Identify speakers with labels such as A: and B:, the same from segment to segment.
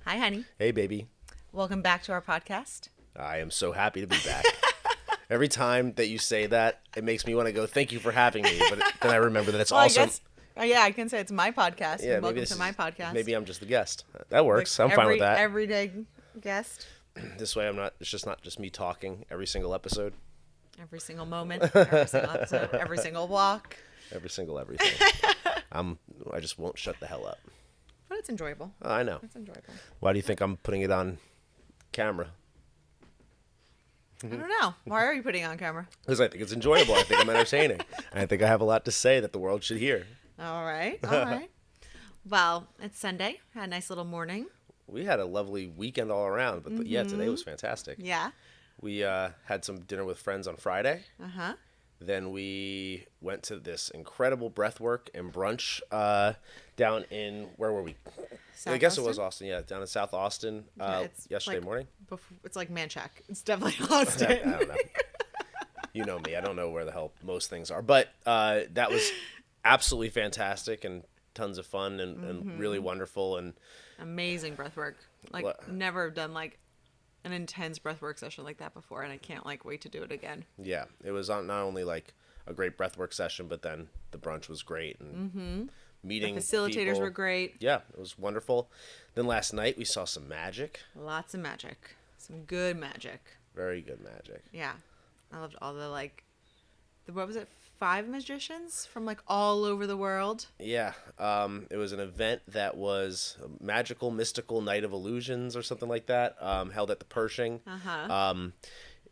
A: Hi, honey.
B: Hey, baby.
A: Welcome back to our podcast.
B: I am so happy to be back. Every time that you say that, it makes me want to go, thank you for having me. But then I remember that it's also...
A: I guess, yeah, I can say it's my podcast.
B: Yeah,
A: Welcome to my podcast.
B: Maybe I'm just the guest. That works.
A: Like
B: I'm fine with that.
A: Everyday guest.
B: This way it's just not just me talking every single episode.
A: Every single moment, every single episode, every single walk.
B: Every single everything. I just won't shut the hell up.
A: But it's enjoyable.
B: Oh, I know.
A: It's enjoyable.
B: Why do you think I'm putting it on camera?
A: I don't know. Why are you putting it on camera?
B: Because I think it's enjoyable. I think I'm entertaining. And I think I have a lot to say that the world should hear.
A: All right. All right. Well, it's Sunday. Had a nice little morning.
B: We had a lovely weekend all around. But yeah, today was fantastic.
A: Yeah.
B: We had some dinner with friends on Friday.
A: Uh-huh.
B: Then we went to this incredible breathwork and brunch down in, where were we?
A: South
B: I guess
A: Austin?
B: it was Austin, yeah, down in South Austin
A: It's
B: yesterday
A: like
B: morning.
A: It's like Manchac. It's definitely Austin.
B: I don't know. You know me. I don't know where the hell most things are. But that was absolutely fantastic and tons of fun and really wonderful. And
A: Amazing breathwork. Like,
B: What?
A: never done like an intense breathwork session like that before, and I can't wait to do it again.
B: yeah, it was not only like a great breathwork session, but then the brunch was great. And meeting
A: The facilitators
B: people.
A: were great.
B: Yeah, it was wonderful. Then last night we saw some magic.
A: Lots of magic. Some good magic.
B: Very good magic.
A: Yeah. I loved all what was it? 5 magicians from like all over the world.
B: Yeah, it was an event that was a magical, mystical night of illusions or something like that, held at the Pershing.
A: Uh-huh.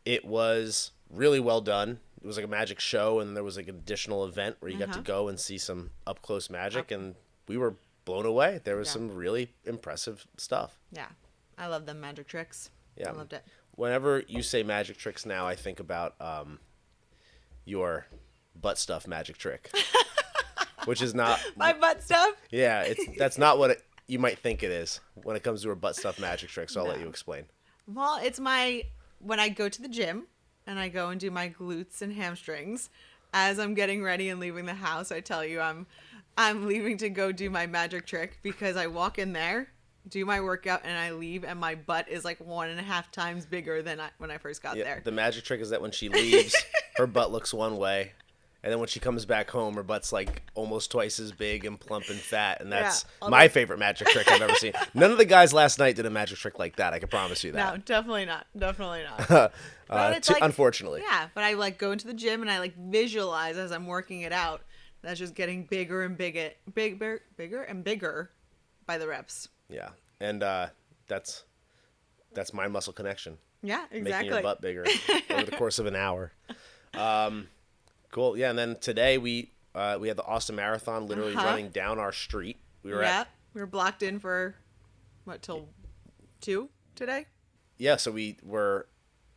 B: It was really well done. It was like a magic show, and there was like an additional event where you got to go and see some up close magic, and we were blown away. There was some really impressive stuff.
A: Yeah. I love them magic tricks.
B: Yeah.
A: I loved it.
B: Whenever you say magic tricks now, I think about your butt stuff magic trick, which is not
A: My butt stuff?
B: Yeah, that's not what you might think it is when it comes to a butt stuff magic trick. So I'll let you explain.
A: Well, it's when I go to the gym and I go and do my glutes and hamstrings, as I'm getting ready and leaving the house, I tell you I'm leaving to go do my magic trick, because I walk in there, do my workout, and I leave, and my butt is like 1.5 times bigger than when I first got there.
B: The magic trick is that when she leaves, her butt looks one way, and then when she comes back home, her butt's like almost twice as big and plump and fat, and that's my favorite magic trick I've ever seen. None of the guys last night did a magic trick like that. I can promise you that.
A: No, definitely not. Definitely not. But it's
B: unfortunately.
A: Yeah, but I go into the gym and I visualize as I'm working it out. That's just getting bigger and bigger and bigger by the reps.
B: Yeah, and that's my muscle connection.
A: Yeah, exactly.
B: Making your butt bigger over the course of an hour. Cool. Yeah, and then today we had the Austin Marathon literally running down our street. We were
A: blocked in for till 2 today.
B: Yeah, so we were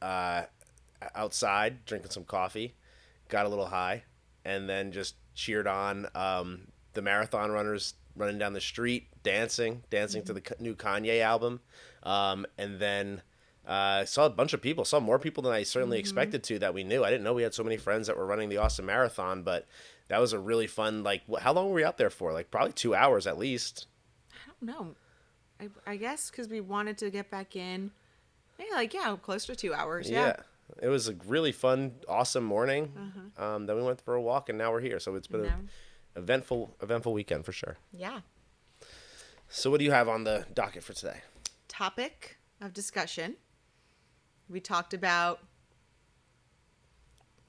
B: outside drinking some coffee, got a little high, and then just cheered on the marathon runners running down the street, dancing to the new Kanye album, and then saw a bunch of people, saw more people than I certainly expected to that we knew. I didn't know we had so many friends that were running the Austin Marathon, but that was a really fun, how long were we out there for? Like probably 2 hours at least.
A: I don't know. I guess because we wanted to get back in. Yeah, close to 2 hours. Yeah.
B: It was a really fun, awesome morning. Then we went for a walk, and now we're here. So it's been an eventful weekend for sure.
A: Yeah.
B: So what do you have on the docket for today?
A: Topic of discussion. We talked about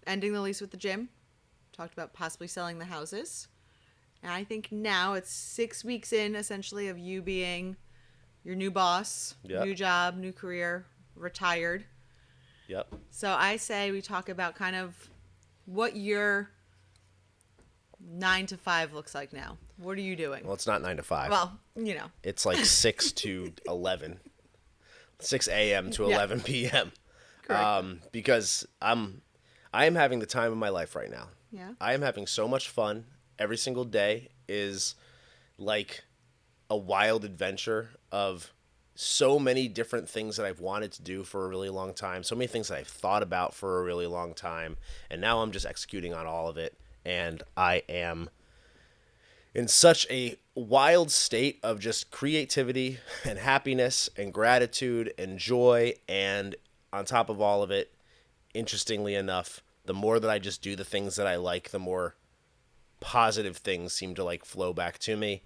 A: ending the lease with the gym. Talked about possibly selling the houses. And I think now it's 6 weeks in, essentially, of you being your new boss, new job, new career, retired.
B: Yep.
A: So I say we talk about kind of what your 9 to 5 looks like now. What are you doing?
B: Well, it's not 9 to 5.
A: Well,
B: It's like 6 to 11. 6 a.m. to 11 p.m.
A: Correct.
B: Because I am having the time of my life right now.
A: Yeah.
B: I am having so much fun. Every single day is like a wild adventure of so many different things that I've wanted to do for a really long time. So many things that I've thought about for a really long time. And now I'm just executing on all of it. And I am in such a wild state of just creativity and happiness and gratitude and joy. And on top of all of it, interestingly enough, the more that I just do the things that I like, the more positive things seem to like flow back to me.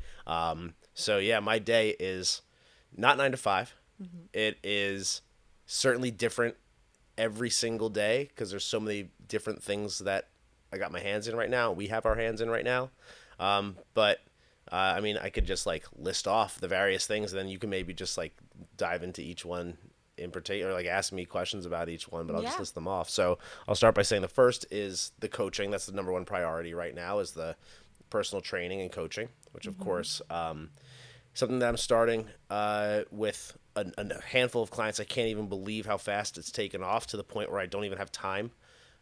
B: So yeah, my day is not 9 to 5. It is certainly different every single day because there's so many different things that I got my hands in right now. We have our hands in right now. But I mean, I could just like list off the various things, and then you can maybe just like dive into each one in particular, or like ask me questions about each one. But I'll just
A: Yeah.
B: list them off. So I'll start by saying the first is the coaching. That's the number one priority right now is the personal training and coaching, which of course something that I'm starting with a handful of clients. I can't even believe how fast it's taken off to the point where I don't even have time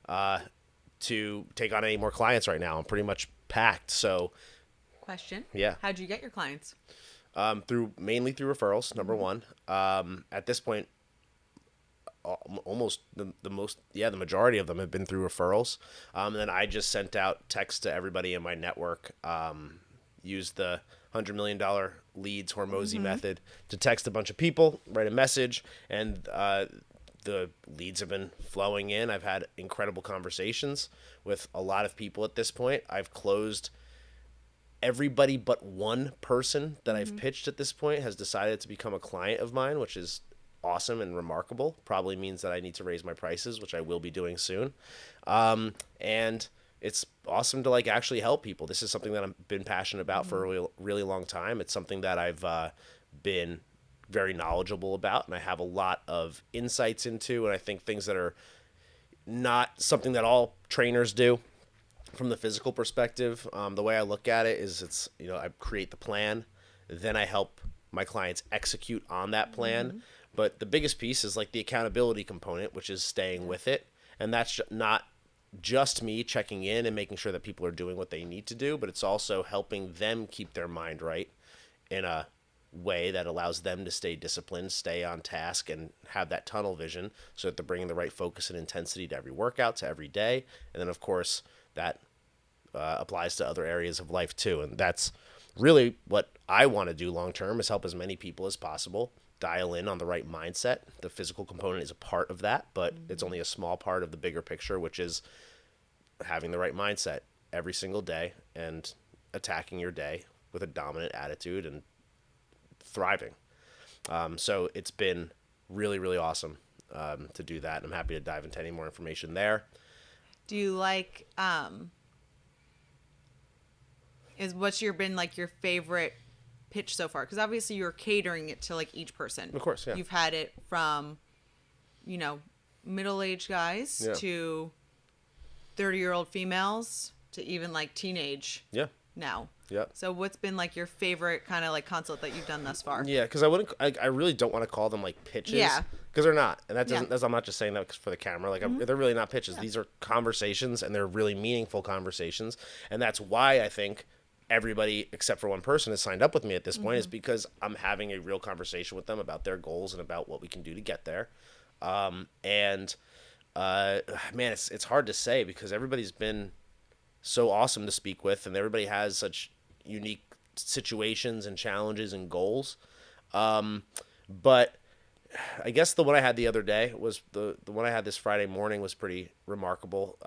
B: to take on any more clients right now. I'm pretty much packed. So
A: Question.
B: yeah,
A: How'd you get your clients?
B: mainly through referrals. Number one. At this point, almost the majority of them have been through referrals. And then I just sent out texts to everybody in my network. Used the $100 million leads Hormozy method to text a bunch of people, write a message, and the leads have been flowing in. I've had incredible conversations with a lot of people at this point. I've closed everybody but one person that I've pitched at this point has decided to become a client of mine, which is awesome and remarkable. Probably means that I need to raise my prices, which I will be doing soon. And it's awesome to like actually help people. This is something that I've been passionate about for a really, really long time. It's something that I've been very knowledgeable about, and I have a lot of insights into, and I think things that are not something that all trainers do from the physical perspective. The way I look at it is it's, I create the plan, then I help my clients execute on that plan. But the biggest piece is like the accountability component, which is staying with it. And that's not just me checking in and making sure that people are doing what they need to do, but it's also helping them keep their mind right in a way that allows them to stay disciplined, stay on task, and have that tunnel vision so that they're bringing the right focus and intensity to every workout, to every day. And then, of course, that applies to other areas of life too. And that's really what I want to do long term, is help as many people as possible dial in on the right mindset. The physical component is a part of that, but it's only a small part of the bigger picture, which is having the right mindset every single day and attacking your day with a dominant attitude and thriving. So it's been really, really awesome to do that. And I'm happy to dive into any more information there.
A: Do you like what's been like your favorite pitch so far? Because obviously you're catering it to like each person.
B: Of course, yeah.
A: You've had it from, middle-aged guys
B: Yeah.
A: to 30-year-old females to even like teenage
B: Yeah.
A: now.
B: Yeah.
A: So what's been like your favorite kind of like consult that you've done thus far?
B: Yeah, because I really don't want to call them like pitches.
A: Yeah.
B: Because they're not, and that doesn't.
A: Yeah.
B: That's, I'm not just saying that for the camera. Like they're really not pitches. These are conversations, and they're really meaningful conversations, and that's why I think everybody except for one person has signed up with me at this point, is because I'm having a real conversation with them about their goals and about what we can do to get there. Man, it's hard to say because everybody's been so awesome to speak with, and everybody has such unique situations and challenges and goals. But I guess the one I had the other day was the one I had this Friday morning was pretty remarkable.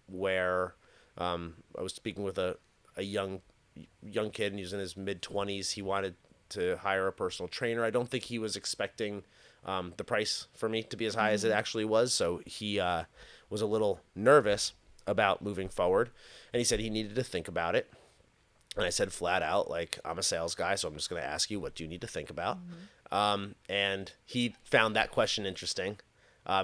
B: Where I was speaking with a young kid, and he was in his mid-20s. He wanted to hire a personal trainer. I don't think he was expecting the price for me to be as high as it actually was, so he was a little nervous about moving forward, and he said he needed to think about it. And I said flat out, like, I'm a sales guy, so I'm just going to ask you, what do you need to think about? And he found that question interesting.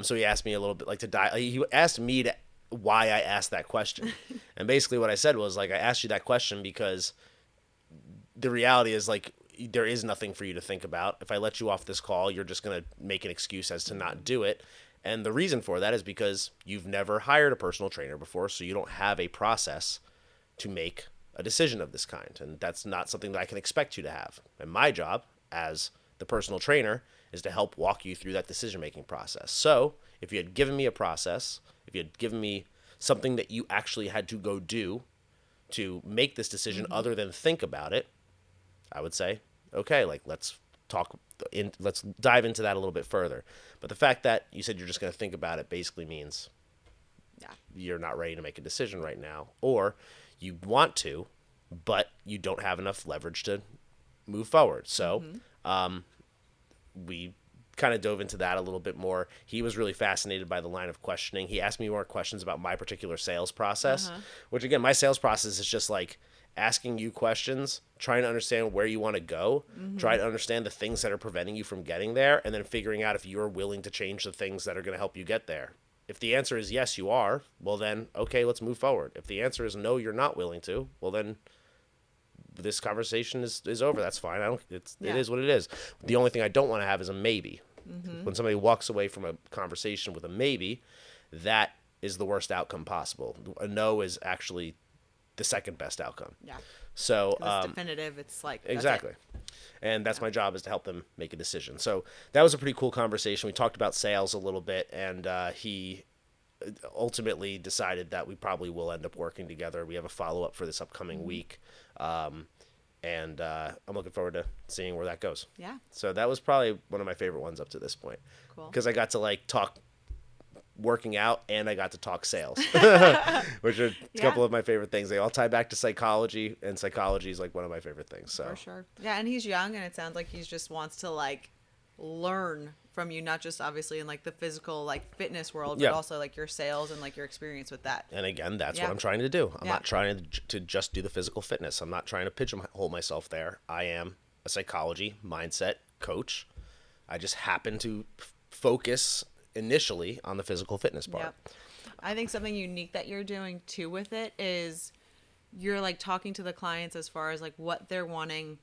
B: So he asked me a little bit, like, he asked me why I asked that question. And basically what I said was, like, I asked you that question because the reality is, like, there is nothing for you to think about. If I let you off this call, you're just going to make an excuse as to not do it. And the reason for that is because you've never hired a personal trainer before, so you don't have a process to make a decision of this kind. And that's not something that I can expect you to have. And my job as the personal trainer is to help walk you through that decision-making process. So if you had given me a process, if you had given me something that you actually had to go do to make this decision other than think about it, I would say, okay, like let's dive into that a little bit further. But the fact that you said you're just going to think about it basically means you're not ready to make a decision right now, or you want to, but you don't have enough leverage to move forward. So we kind of dove into that a little bit more. He was really fascinated by the line of questioning. He asked me more questions about my particular sales process, which again, my sales process is just like asking you questions, trying to understand where you want to go, trying to understand the things that are preventing you from getting there, and then figuring out if you're willing to change the things that are going to help you get there. If the answer is yes, you are, well then, okay, let's move forward. If the answer is no, you're not willing to, well then this conversation is over. That's fine. It is what it is. The only thing I don't want to have is a maybe. When somebody walks away from a conversation with a maybe, that is the worst outcome possible. A no is actually the second best outcome.
A: Yeah.
B: So
A: it's definitive. It's like
B: exactly. And that's my job, is to help them make a decision. So that was a pretty cool conversation. We talked about sales a little bit, and he ultimately decided that we probably will end up working together. We have a follow-up for this upcoming week. And I'm looking forward to seeing where that goes.
A: Yeah.
B: So that was probably one of my favorite ones up to this point.
A: Cool.
B: Because I got to like talk working out and I got to talk sales, which are a couple of my favorite things. They all tie back to psychology, and psychology is like one of my favorite things. So
A: for sure. Yeah, and he's young, and it sounds like he just wants to like learn from you, not just obviously in like the physical like fitness world, but also like your sales and like your experience with that.
B: And again, that's what I'm trying to do. I'm not trying to just do the physical fitness. I'm not trying to pigeonhole myself there. I am a psychology mindset coach. I just happen to focus initially on the physical fitness part.
A: Yep. I think something unique that you're doing too with it is you're like talking to the clients as far as like what they're wanting,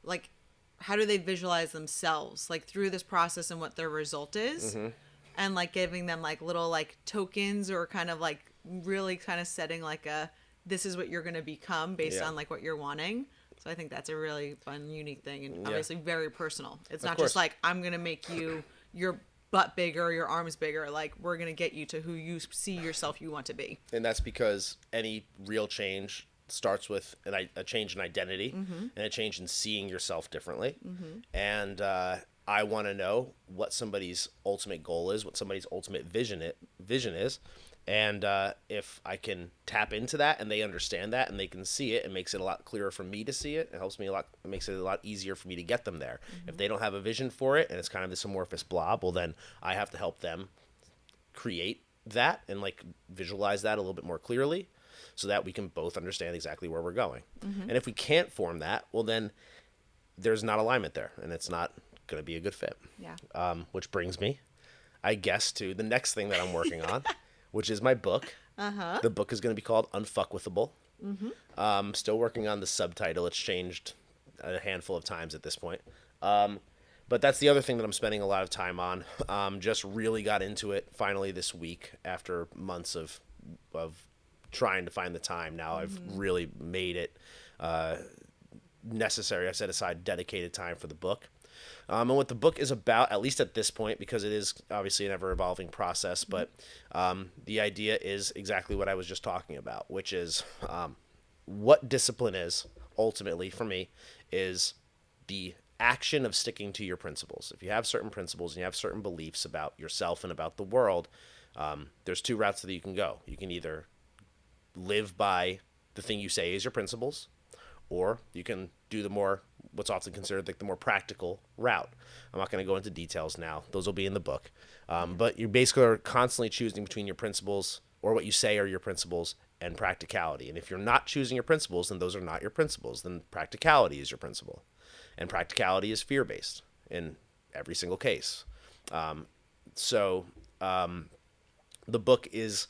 A: like how do they visualize themselves like through this process and what their result is, and like giving them like little like tokens, or kind of like really kind of setting like a this is what you're going to become based on like what you're wanting. So I think that's a really fun, unique thing, and obviously very personal. It's not just like I'm going to make you your butt bigger, your arms bigger. Like we're going to get you to who you see yourself you want to be.
B: And that's because any real change starts with a change in identity and a change in seeing yourself differently. And I want to know what somebody's ultimate goal is, what somebody's ultimate vision is. And if I can tap into that and they understand that and they can see it, it makes it a lot clearer for me to see it. It helps me a lot. It makes it a lot easier for me to get them there. If they don't have a vision for it and it's kind of this amorphous blob, well, then I have to help them create that and like visualize that a little bit more clearly, so that we can both understand exactly where we're going. And if we can't form that, well, then there's not alignment there, and it's not going to be a good fit.
A: Yeah.
B: Which brings me, I guess, to the next thing that I'm working on, which is my book. The book is going to be called Unfuckwithable. Still working on the subtitle. It's changed a handful of times at this point. But that's the other thing that I'm spending a lot of time on. Just really got into it finally this week after months of trying to find the time. Now I've really made it necessary. I set aside dedicated time for the book. And what the book is about, at least at this point, because it is obviously an ever-evolving process, but the idea is exactly what I was just talking about, which is what discipline is, ultimately, for me, is the action of sticking to your principles. If you have certain principles and you have certain beliefs about yourself and about the world, there's two routes that you can go. You can either live by the thing you say is your principles, or you can do what's often considered like the more practical route. I'm not going to go into details now. Those will be in the book. But you basically are constantly choosing between your principles, or what you say are your principles, and practicality. And if you're not choosing your principles, then those are not your principles. Then practicality is your principle. And practicality is fear-based in every single case. The book is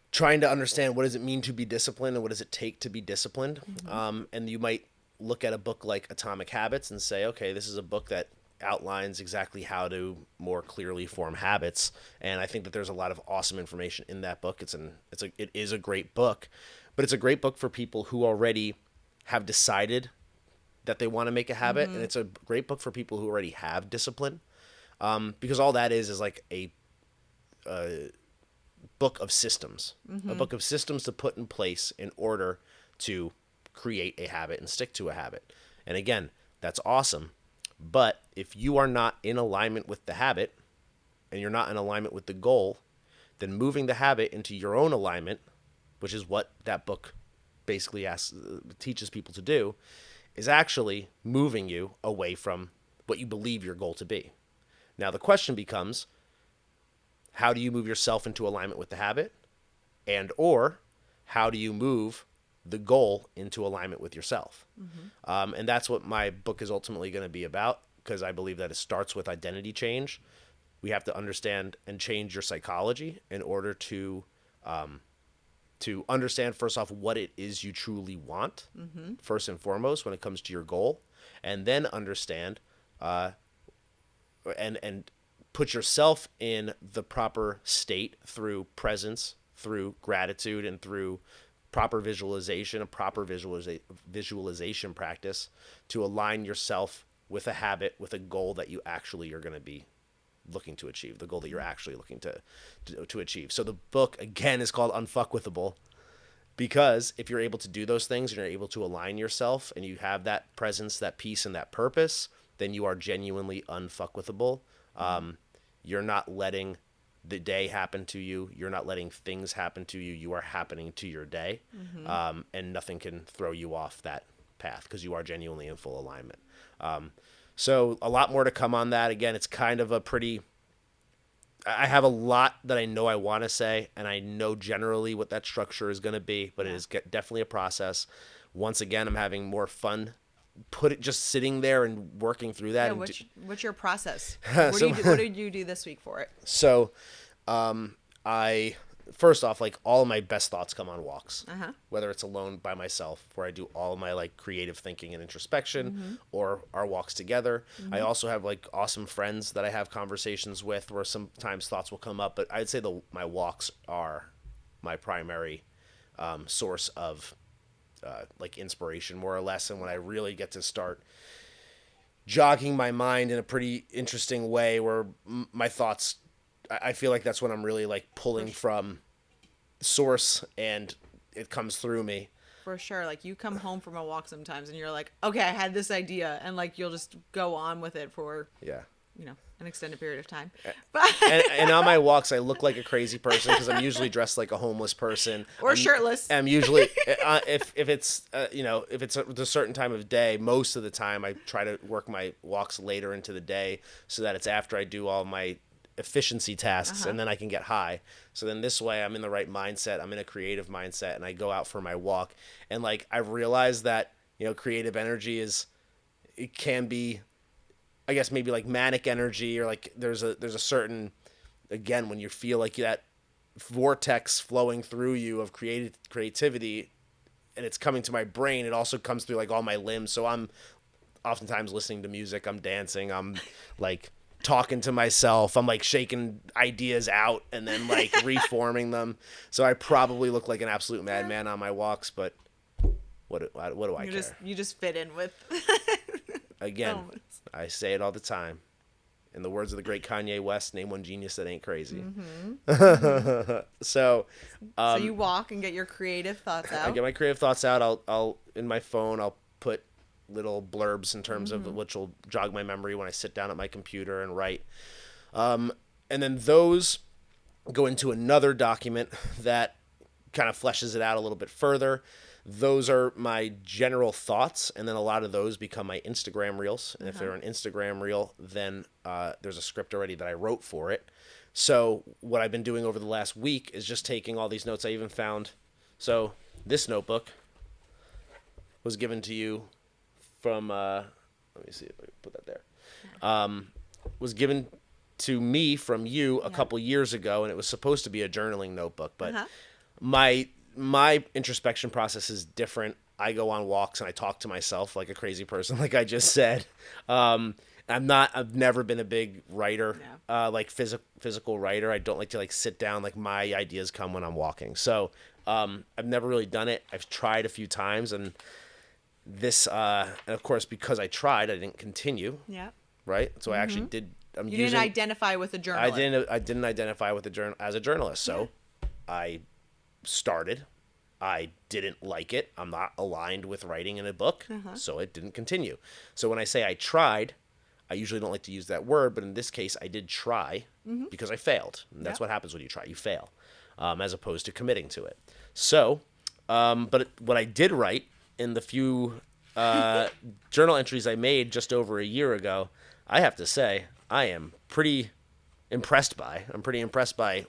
B: trying to understand what does it mean to be disciplined and what does it take to be disciplined. And you might look at a book like Atomic Habits and say, okay, this is a book that outlines exactly how to more clearly form habits. And I think that there's a lot of awesome information in that book. It is a great book, but it's a great book for people who already have decided that they want to make a habit. And it's a great book for people who already have discipline. Because all that is like a book of systems, a book of systems to put in place in order to create a habit and stick to a habit. And again, that's awesome. But if you are not in alignment with the habit and you're not in alignment with the goal, then moving the habit into your own alignment, which is what that book basically teaches people to do, is actually moving you away from what you believe your goal to be. Now, the question becomes, how do you move yourself into alignment with the habit? And or how do you move the goal into alignment with yourself? And that's what my book is ultimately going to be about, because I believe that it starts with identity change. We have to understand and change your psychology in order to understand, first off, what it is you truly want, first and foremost, when it comes to your goal, and then understand and put yourself in the proper state through presence, through gratitude, and through proper visualization, a proper visualization practice to align yourself with a habit, with a goal that you actually are going to be looking to achieve, the goal that you're actually looking to achieve. So the book, again, is called Unfuckwithable, because if you're able to do those things and you're able to align yourself and you have that presence, that peace, and that purpose, then you are genuinely unfuckwithable. You're not letting the day happen to you. You're not letting things happen to you. You are happening to your day. And nothing can throw you off that path because you are genuinely in full alignment. So a lot more to come on that. Again, it's kind of I have a lot that I know I want to say, and I know generally what that structure is going to be, but it is definitely a process. Once again, I'm having more fun just sitting there and working through that.
A: Yeah, what's your process? What did you do this week for it?
B: So, first off, like, all of my best thoughts come on walks, whether it's alone by myself, where I do all of my like creative thinking and introspection, or our walks together. I also have like awesome friends that I have conversations with where sometimes thoughts will come up, but I'd say my walks are my primary source of like inspiration, more or less. And when I really get to start jogging my mind in a pretty interesting way where my thoughts, I feel like that's when I'm really like pulling from source and it comes through me.
A: For sure. Like, you come home from a walk sometimes and you're like, okay, I had this idea, and like you'll just go on with it for an extended period of time. But
B: and on my walks, I look like a crazy person because I'm usually dressed like a homeless person
A: or shirtless.
B: I'm usually if it's if it's a certain time of day, most of the time I try to work my walks later into the day so that it's after I do all my efficiency tasks and then I can get high. So then this way I'm in the right mindset, I'm in a creative mindset, and I go out for my walk. And like, I've realized that creative energy it can be, I guess, maybe like manic energy, or like there's a certain, again, when you feel like that vortex flowing through you of creativity and it's coming to my brain, it also comes through like all my limbs. So I'm oftentimes listening to music, I'm dancing, I'm like talking to myself, I'm like shaking ideas out and then like reforming them. So I probably look like an absolute madman on my walks, but what do I care?
A: You just fit in with
B: Again, I say it all the time. In the words of the great Kanye West, name one genius that ain't crazy. So
A: you walk and get your creative thoughts out.
B: I get my creative thoughts out. I'll in my phone, I'll put little blurbs in terms of which will jog my memory when I sit down at my computer and write. And then those go into another document that kind of fleshes it out a little bit further. Those are my general thoughts, and then a lot of those become my Instagram reels. And if they're an Instagram reel, then there's a script already that I wrote for it. So what I've been doing over the last week is just taking all these notes. I even found, so this notebook was given to you from, let me see if I can put that there, was given to me from you a couple years ago, and it was supposed to be a journaling notebook, but my introspection process is different. I go on walks and I talk to myself like a crazy person, like I just said. I've never been a big writer, like physical writer. I don't like to like sit down. Like, my ideas come when I'm walking. So, I've never really done it. I've tried a few times, and this, and of course, because I tried, I didn't continue. Yeah. Right. So I actually did.
A: You didn't identify with a journalist.
B: I didn't identify with as a journalist. So I started, I didn't like it. I'm not aligned with writing in a book, so it didn't continue. So when I say I tried, I usually don't like to use that word, but in this case, I did try because I failed. And that's
A: Yep.
B: what happens when you try. You fail, as opposed to committing to it. So, but what I did write in the few journal entries I made just over a year ago, I have to say, I am pretty impressed by. I'm pretty impressed by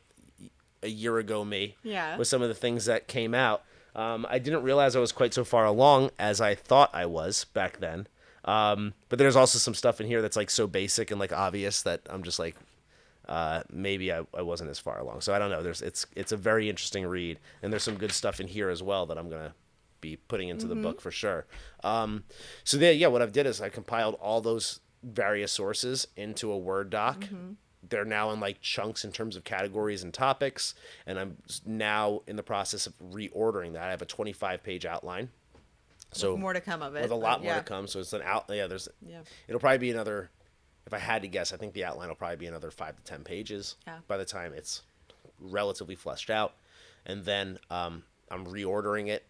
B: a year ago me
A: Yeah.
B: with some of the things that came out. I didn't realize I was quite so far along as I thought I was back then. But there's also some stuff in here that's like so basic and like obvious that I'm just like, maybe I wasn't as far along. So I don't know. It's a very interesting read, and there's some good stuff in here as well that I'm gonna be putting into the book for sure. So there, yeah, what I've did is I compiled all those various sources into a Word doc. They're now in like chunks in terms of categories and topics, and I'm now in the process of reordering that. I have a 25-page outline. So
A: With more to come of it.
B: with a lot
A: but
B: more
A: yeah.
B: to come. So it's an out. Yeah, there's.
A: Yeah.
B: It'll probably be another. If I had to guess, I think the outline will probably be another 5 to 10 pages
A: Yeah.
B: by the time it's relatively fleshed out, and then I'm reordering it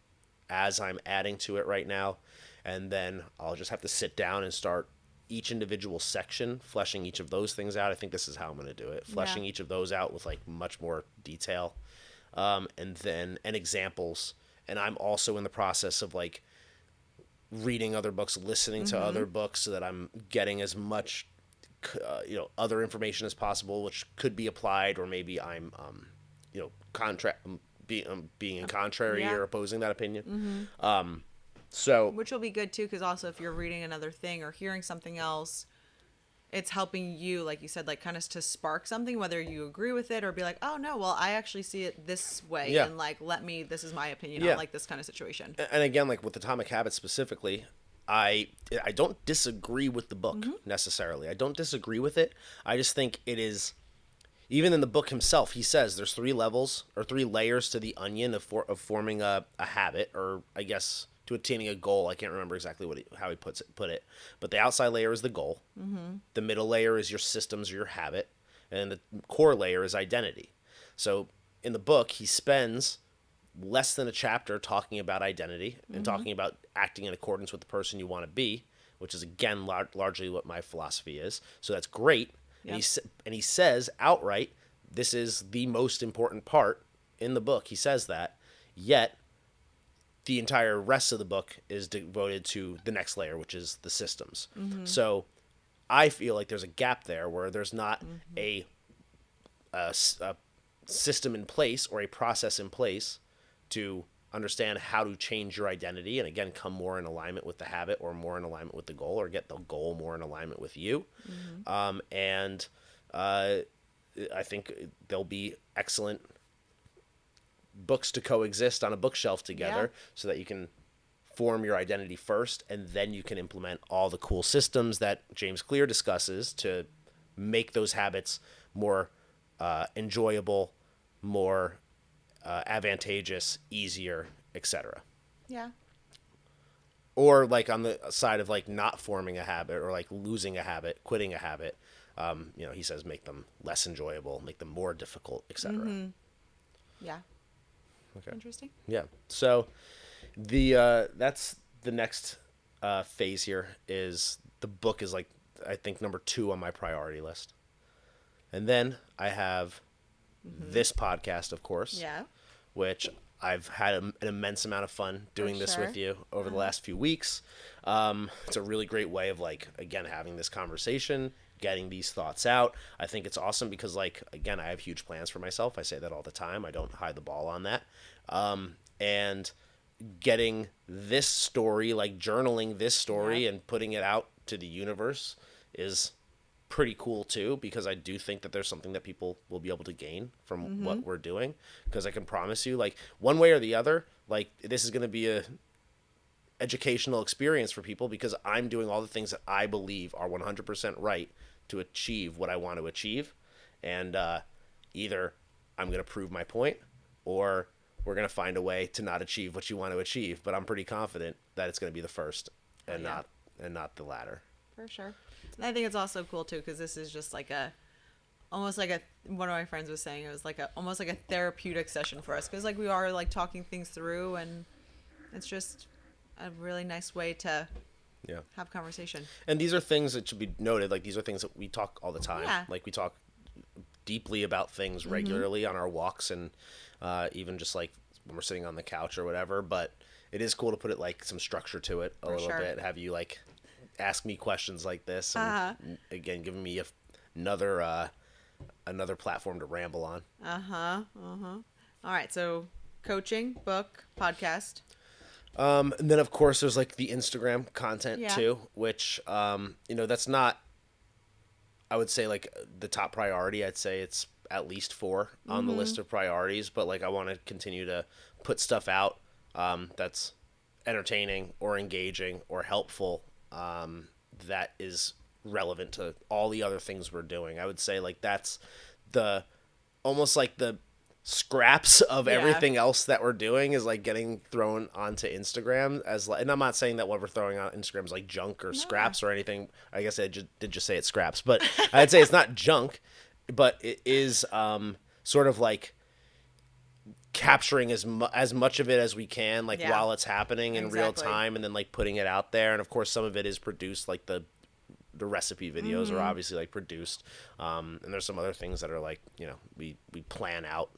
B: as I'm adding to it right now, and then I'll just have to sit down and start each individual section, fleshing each of those things out. I think this is how I'm going to do it, fleshing each of those out with like much more detail, and then and examples. And I'm also in the process of like reading other books, listening to other books, so that I'm getting as much, other information as possible, which could be applied, or maybe I'm, being in contrary
A: Yeah.
B: or opposing that opinion. So
A: Which will be good too, because also if you're reading another thing or hearing something else, it's helping you, like you said, like kind of to spark something, whether you agree with it or be like, oh no, well, I actually see it this way.
B: Yeah.
A: And like, this is my opinion
B: Yeah.
A: on like this kind of situation.
B: and again, like with Atomic Habits specifically, I don't disagree with the book necessarily. I don't disagree with it. I just think it is. Even in the book himself, he says there's 3 levels or 3 layers to the onion of forming a habit, or I guess to attaining a goal. I can't remember exactly how he put it. But the outside layer is the goal. The middle layer is your systems or your habit, and the core layer is identity. So in the book, he spends less than a chapter talking about identity and talking about acting in accordance with the person you want to be, which is again largely what my philosophy is. So that's great.
A: Yep.
B: And he says outright, this is the most important part in the book. He says that, yet the entire rest of the book is devoted to the next layer, which is the systems. So I feel like there's a gap there where there's not a system in place or a process in place to understand how to change your identity and again come more in alignment with the habit or more in alignment with the goal, or get the goal more in alignment with you. I think there'll be excellent books to coexist on a bookshelf together, so that you can form your identity first, and then you can implement all the cool systems that James Clear discusses to make those habits more enjoyable, more advantageous, easier, etc.
A: Yeah.
B: Or like on the side of like not forming a habit or like losing a habit, quitting a habit, he says make them less enjoyable, make them more difficult, etc.
A: Yeah.
B: Okay.
A: Interesting.
B: Yeah. So that's the next phase here. Is the book is like I think number 2 on my priority list, and then I have this podcast, of course.
A: Yeah.
B: Which I've had an immense amount of fun doing
A: For
B: this
A: sure.
B: with you over the last few weeks. It's a really great way of like, again, having this conversation, getting these thoughts out. I think it's awesome because like, again, I have huge plans for myself. I say that all the time. I don't hide the ball on that. And getting this story, like journaling this story and putting it out to the universe is pretty cool too, because I do think that there's something that people will be able to gain from what we're doing, because I can promise you, like, one way or the other, like, this is going to be a educational experience for people, because I'm doing all the things that I believe are 100% right to achieve what I want to achieve, and either I'm going to prove my point, or we're going to find a way to not achieve what you want to achieve, but I'm pretty confident that it's going to be the first and not the latter.
A: For sure. And I think it's also cool too, because this is just like almost like a one of my friends was saying it was like a almost like a therapeutic session for us because like we are like talking things through, and it's just a really nice way to
B: Yeah.
A: have conversation.
B: And these are things that should be noted. Like, these are things that we talk all the time.
A: Yeah.
B: Like, we talk deeply about things regularly on our walks, and even just like when we're sitting on the couch or whatever. But it is cool to put it like some structure to it a little bit. Have you like ask me questions like this, and again, giving me another platform to ramble on.
A: All right, so coaching, book, podcast.
B: And then of course there's like the Instagram content too, which that's not, I would say, like the top priority. I'd say it's at least 4 on the list of priorities, but like I want to continue to put stuff out that's entertaining or engaging or helpful, that is relevant to all the other things we're doing. I would say like that's the almost like the scraps of everything else that we're doing is like getting thrown onto Instagram as like, and I'm not saying that what we're throwing on Instagram is like junk or scraps or anything. I guess I did just say it's scraps, but I'd say it's not junk, but it is sort of like capturing as much of it as we can, like while it's happening in real time, and then like putting it out there. And of course some of it is produced, like the recipe videos are obviously like produced, and there's some other things that are like, we plan out,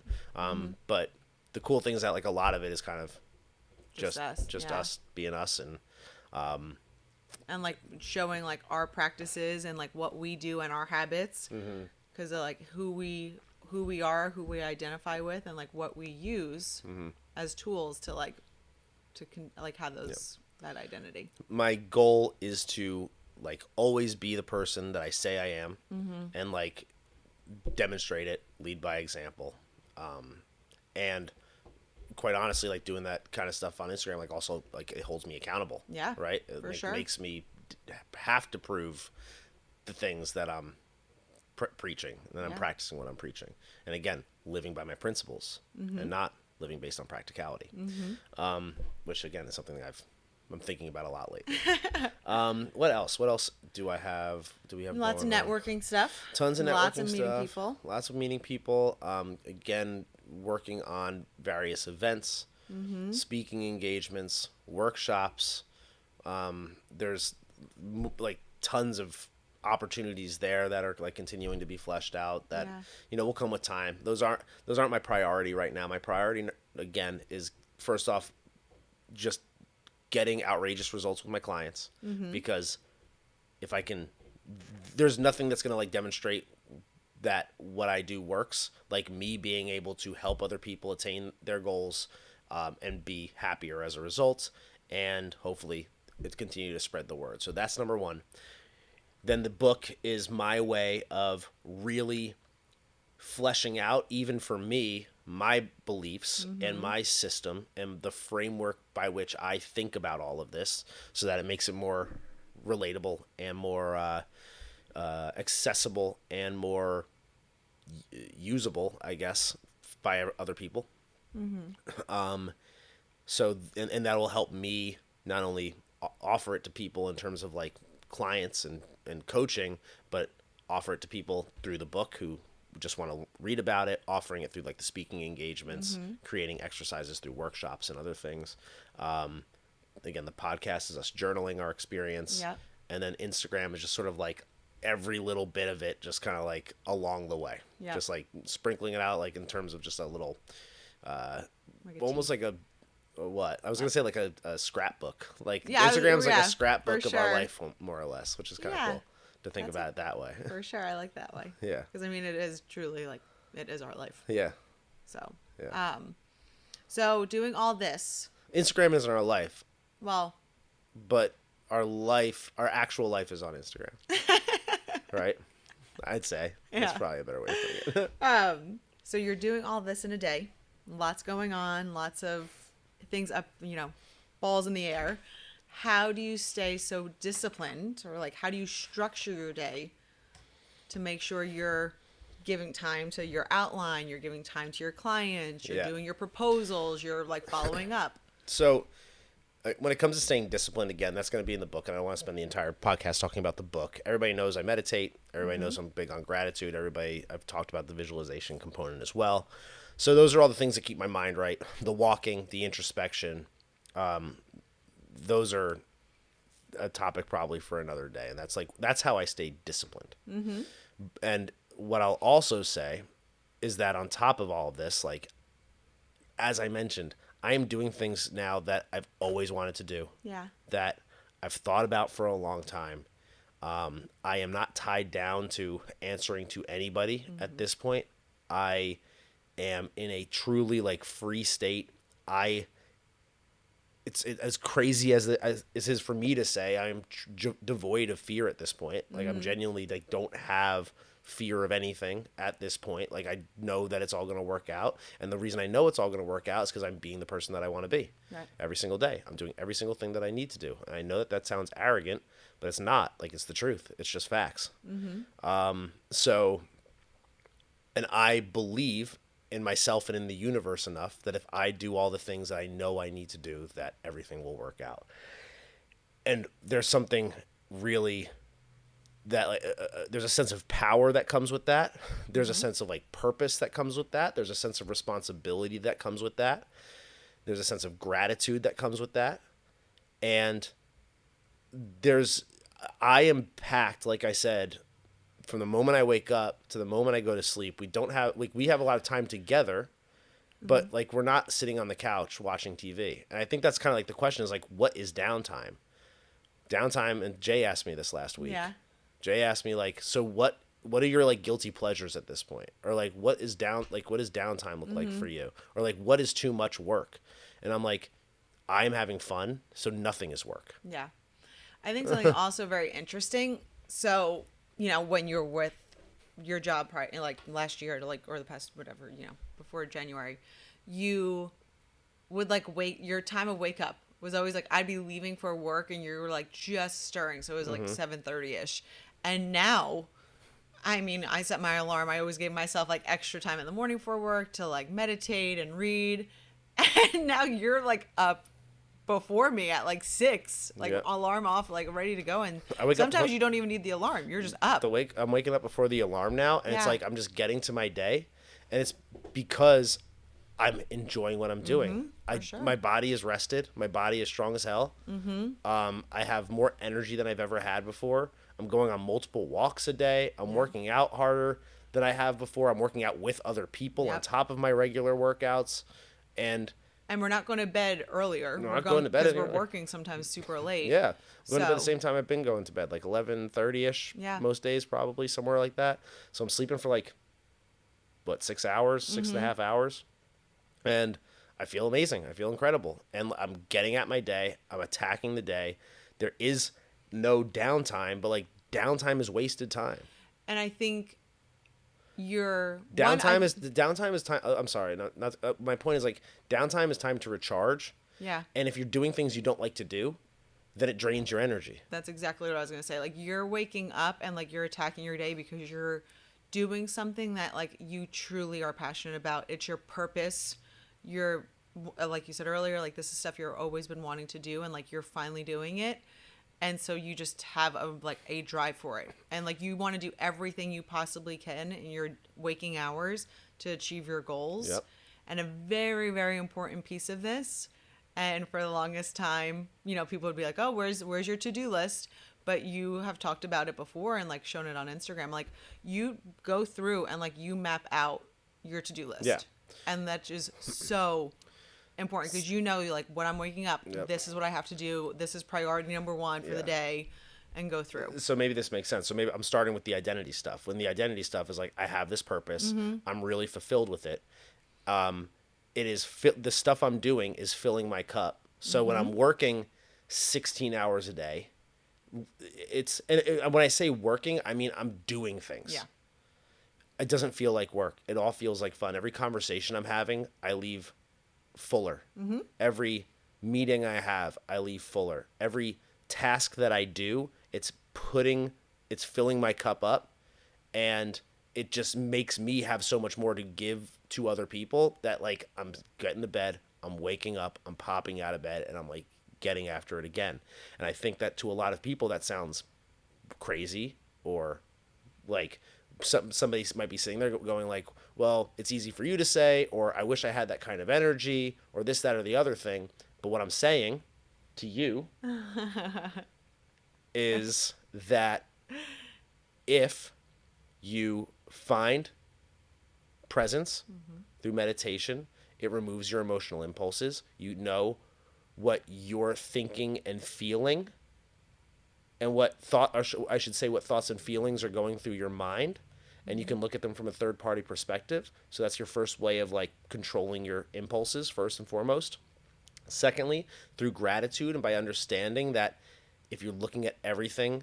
B: but the cool thing is that like a lot of it is kind of just us being us, and
A: like showing like our practices and like what we do and our habits, because they're like who we are, who we identify with, and like what we use as tools to have those that identity.
B: My goal is to like always be the person that I say I am, and like demonstrate it, lead by example, and quite honestly, like doing that kind of stuff on Instagram, like also like it holds me accountable.
A: Yeah,
B: right. It
A: for sure.
B: Makes me have to prove the things that I'm preaching, and I'm practicing what I'm preaching, and again, living by my principles and not living based on practicality, which again is something that I'm thinking about a lot lately. What else do I have? Do we have
A: lots of networking stuff?
B: Tons of networking
A: lots of
B: stuff.
A: meeting people.
B: Lots of meeting people. Again, working on various events, speaking engagements, workshops. There's like tons of opportunities there that are like continuing to be fleshed out that will come with time. Those aren't my priority right now. My priority again is first off just getting outrageous results with my clients, because if I can, there's nothing that's going to like demonstrate that what I do works like me being able to help other people attain their goals, and be happier as a result, and hopefully it continue to spread the word. So that's number one. Then the book is my way of really fleshing out, even for me, my beliefs and my system and the framework by which I think about all of this, so that it makes it more relatable and more accessible and more usable, I guess, by other people. So and that will help me not only offer it to people in terms of like clients and coaching, but offer it to people through the book who just want to read about it, offering it through like the speaking engagements, creating exercises through workshops and other things. Again, the podcast is us journaling our experience, and then Instagram is just sort of like every little bit of it, just kind of like along the way, just like sprinkling it out, like in terms of just a little, almost like a what I was gonna say, like a scrapbook. Like Instagram's like a scrapbook of our life, more or less, which is kind of cool to think about it that way.
A: For sure, I like that way.
B: Yeah,
A: because I mean, it is truly like it is our life.
B: Yeah.
A: So so doing all this,
B: Instagram isn't our life.
A: Well,
B: but our actual life is on Instagram. Right? I'd say. That's probably a better way of putting it.
A: So you're doing all this in a day. Lots going on, lots of things up, balls in the air. How do you stay so disciplined, or like how do you structure your day to make sure you're giving time to your outline, you're giving time to your clients, you're doing your proposals, you're like following up?
B: So when it comes to staying disciplined, again, that's going to be in the book, and I don't want to spend the entire podcast talking about the book. Everybody knows I meditate. Everybody knows I'm big on gratitude. I've talked about the visualization component as well. So those are all the things that keep my mind right. The walking, the introspection, those are a topic probably for another day, and that's how I stay disciplined. And what I'll also say is that on top of all of this, like, as I mentioned, I am doing things now that I've always wanted to do.
A: Yeah.
B: That I've thought about for a long time. I am not tied down to answering to anybody at this point. I am in a truly like free state. It's as crazy as it is for me to say. I am devoid of fear at this point. Like I'm genuinely like don't have fear of anything at this point. Like I know that it's all going to work out, and the reason I know it's all going to work out is because I'm being the person that I want to be.
A: Right.
B: Every single day I'm doing every single thing that I need to do, and I know that sounds arrogant, but it's not. Like it's the truth. It's just facts. So and I believe in myself and in the universe enough that if I do all the things that I know I need to do, that everything will work out. And there's something really that like there's a sense of power that comes with that. There's a sense of like purpose that comes with that. There's a sense of responsibility that comes with that. There's a sense of gratitude that comes with that. And I am packed, like I said, from the moment I wake up to the moment I go to sleep. We have a lot of time together, but like we're not sitting on the couch watching TV. And I think that's kind of like the question is like, what is downtime? Downtime, and Jay asked me this last week.
A: Yeah.
B: Jay asked me like, so what are your like guilty pleasures at this point? Or like what does downtime look like for you? Or like what is too much work? And I'm like, I'm having fun, so nothing is work.
A: Yeah. I think something also very interesting. So, when you're with your job, like last year or the past, whatever, before January, you would like your time of wake up was always like, I'd be leaving for work and you were like just stirring. So it was like 7:30 ish. And now, I mean, I set my alarm. I always gave myself like extra time in the morning for work to like meditate and read. And now you're like up before me at like 6, like alarm off, like ready to go. And sometimes you don't even need the alarm. You're just up.
B: I'm waking up before the alarm now, and it's like I'm just getting to my day, and it's because I'm enjoying what I'm doing. My body is rested. My body is strong as hell. I have more energy than I've ever had before. I'm going on multiple walks a day. I'm working out harder than I have before. I'm working out with other people on top of my regular workouts, and
A: we're not going to bed earlier.
B: No, we're not going to bed
A: because we're working sometimes super late.
B: Yeah. I'm going to bed at the same time I've been going to bed, like 11:30ish most days, probably somewhere like that. So I'm sleeping for like, 6 hours, 6.5 hours. And I feel amazing. I feel incredible. And I'm getting at my day. I'm attacking the day. There is no downtime, but like downtime is wasted time.
A: And I think
B: downtime is time. I'm sorry, not my point is like downtime is time to recharge.
A: Yeah.
B: And if you're doing things you don't like to do, then it drains your energy.
A: That's exactly what I was going to say. Like you're waking up and like you're attacking your day because you're doing something that like you truly are passionate about. It's your purpose. You're like you said earlier, like this is stuff you've always been wanting to do, and like you're finally doing it. And so you just have a drive for it. And like you want to do everything you possibly can in your waking hours to achieve your goals.
B: Yep.
A: And a very, very important piece of this, and for the longest time, people would be like, oh, where's your to-do list? But you have talked about it before and like shown it on Instagram. Like you go through and like you map out your to-do list.
B: Yeah.
A: And that is so important because like when I'm waking up, this is what I have to do. This is priority number 1 for the day, and go through.
B: So maybe this makes sense. So maybe I'm starting with the identity stuff. When the identity stuff is like, I have this purpose. I'm really fulfilled with it. It is the stuff I'm doing is filling my cup. So when I'm working 16 hours a day, when I say working, I mean I'm doing things.
A: Yeah.
B: It doesn't feel like work. It all feels like fun. Every conversation I'm having, I leave fuller. Every meeting I have, I leave fuller. Every task that I do, it's filling my cup up, and it just makes me have so much more to give to other people that like I'm getting to bed, I'm waking up, I'm popping out of bed, and I'm like getting after it again. And I think that to a lot of people that sounds crazy, or like somebody might be sitting there going like, well, it's easy for you to say, or I wish I had that kind of energy, or this, that, or the other thing. But what I'm saying to you is that if you find presence through meditation, it removes your emotional impulses. You know what you're thinking and feeling, and what thought, or I should say, what thoughts and feelings are going through your mind, and you can look at them from a third party perspective. So that's your first way of like controlling your impulses, first and foremost. Secondly, through gratitude, and by understanding that if you're looking at everything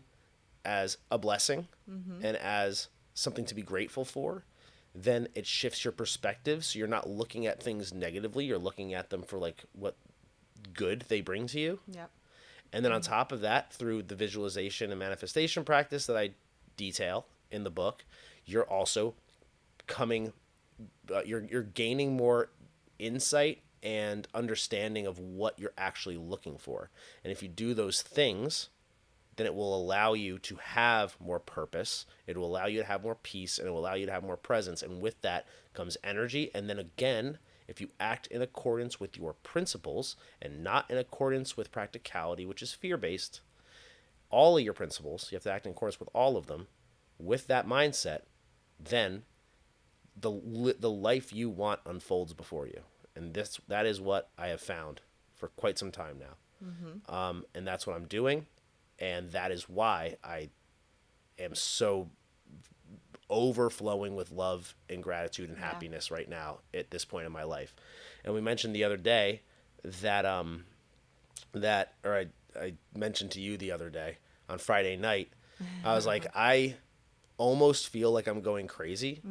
B: as a blessing and as something to be grateful for, then it shifts your perspective. So you're not looking at things negatively. You're looking at them for like what good they bring to you.
A: Yep.
B: And then on top of that, through the visualization and manifestation practice that I detail in the book, you're also you're gaining more insight and understanding of what you're actually looking for. And if you do those things, then it will allow you to have more purpose. It will allow you to have more peace, and it will allow you to have more presence. And with that comes energy. And then again, if you act in accordance with your principles and not in accordance with practicality, which is fear-based, all of your principles, you have to act in accordance with all of them, with that mindset, then the life you want unfolds before you. And that is what I have found for quite some time now. And that's what I'm doing. And that is why I am so overflowing with love and gratitude and happiness right now at this point in my life. And we mentioned the other day that I mentioned to you the other day on Friday night, I was like, I almost feel like I'm going crazy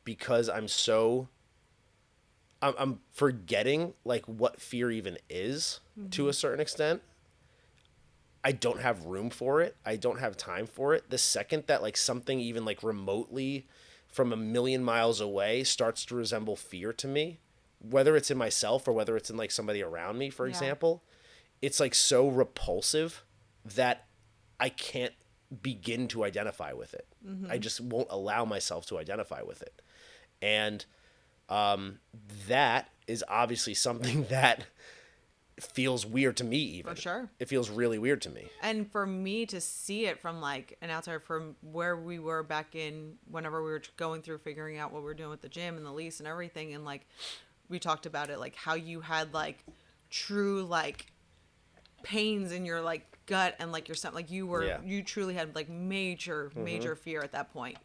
B: because I'm forgetting like what fear even is to a certain extent. I don't have room for it. I don't have time for it. The second that like something even like remotely from a million miles away starts to resemble fear to me, whether it's in myself or whether it's in like somebody around me, for example, it's like so repulsive that I can't begin to identify with it. I just won't allow myself to identify with it. And that is obviously something that feels weird to me even.
A: For sure.
B: It feels really weird to me.
A: And for me to see it from like an outsider, from where we were back in whenever we were going through figuring out what we were doing with the gym and the lease and everything, and like we talked about it, like how you had like true like pains in your like gut and like your stomach, like you truly had like major fear at that point.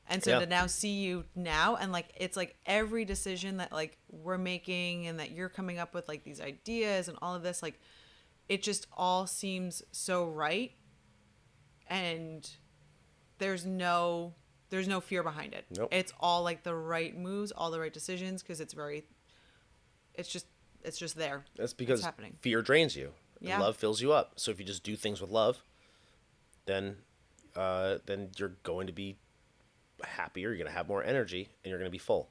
A: And so to now see you now, and like it's like every decision that like we're making and that you're coming up with like these ideas and all of this, like it just all seems so right, and there's no fear behind it.
B: Nope.
A: It's all like the right moves, all the right decisions, because it's just there.
B: That's because fear drains you.
A: Yeah.
B: And love fills you up. So if you just do things with love, then you're going to be happier, you're going to have more energy, and you're going to be full.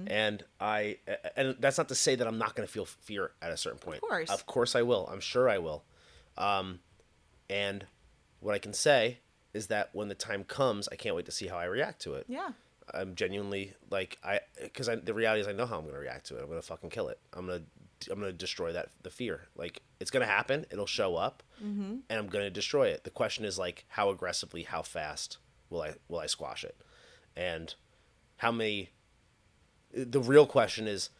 B: And that's not to say that I'm not going to feel fear at a certain point. Of course I will. I'm sure I will. And what I can say is that when the time comes, I can't wait to see how I react to it.
A: Yeah.
B: I'm genuinely like, because the reality is I know how I'm going to react to it. I'm going to fucking kill it. I'm going to destroy the fear. Like, it's going to happen. It'll show up, and I'm going to destroy it. The question is like, how aggressively, how fast will I squash it? And how many, the real question is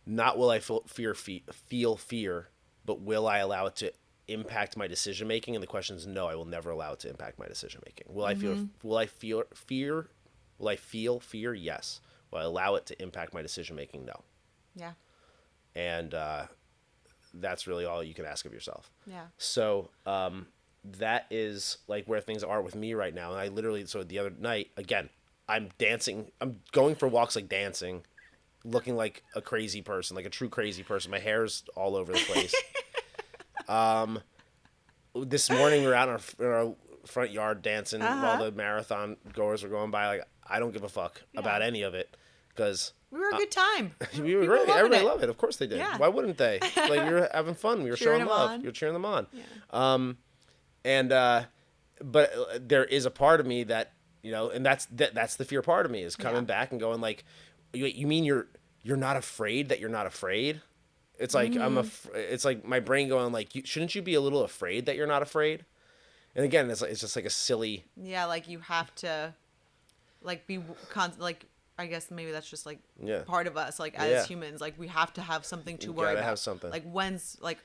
B: not will I feel fear, but will I allow it to impact my decision making? And the question is no, I will never allow it to impact my decision making. Will I feel fear? Yes. Will I allow it to impact my decision making? No.
A: Yeah.
B: And that's really all you can ask of yourself.
A: Yeah.
B: So that is like where things are with me right now. And I literally, so the other night, again, I'm dancing. I'm going for walks like dancing, looking like a crazy person, like a true crazy person. My hair's all over the place. This morning we were out in our front yard dancing while the marathon goers were going by. Like, I don't give a fuck about any of it. because
A: We were a good time.
B: we were
A: People
B: great.
A: loving
B: Everybody
A: it.
B: loved it. Of course they did.
A: Yeah.
B: Why wouldn't they? Like, we were having fun. We were
A: Cheering
B: showing
A: them
B: love.
A: on.
B: You were cheering them on.
A: Yeah.
B: And but there is a part of me that, and that's the fear part of me is coming back and going like, you mean you're not afraid that you're not afraid? It's like it's like my brain going like, shouldn't you be a little afraid that you're not afraid? And again, it's just like a silly.
A: Yeah, like you have to, like like I guess maybe that's just like part of us, like as humans, like we have to have something to worry about.
B: Have something.
A: Like when's like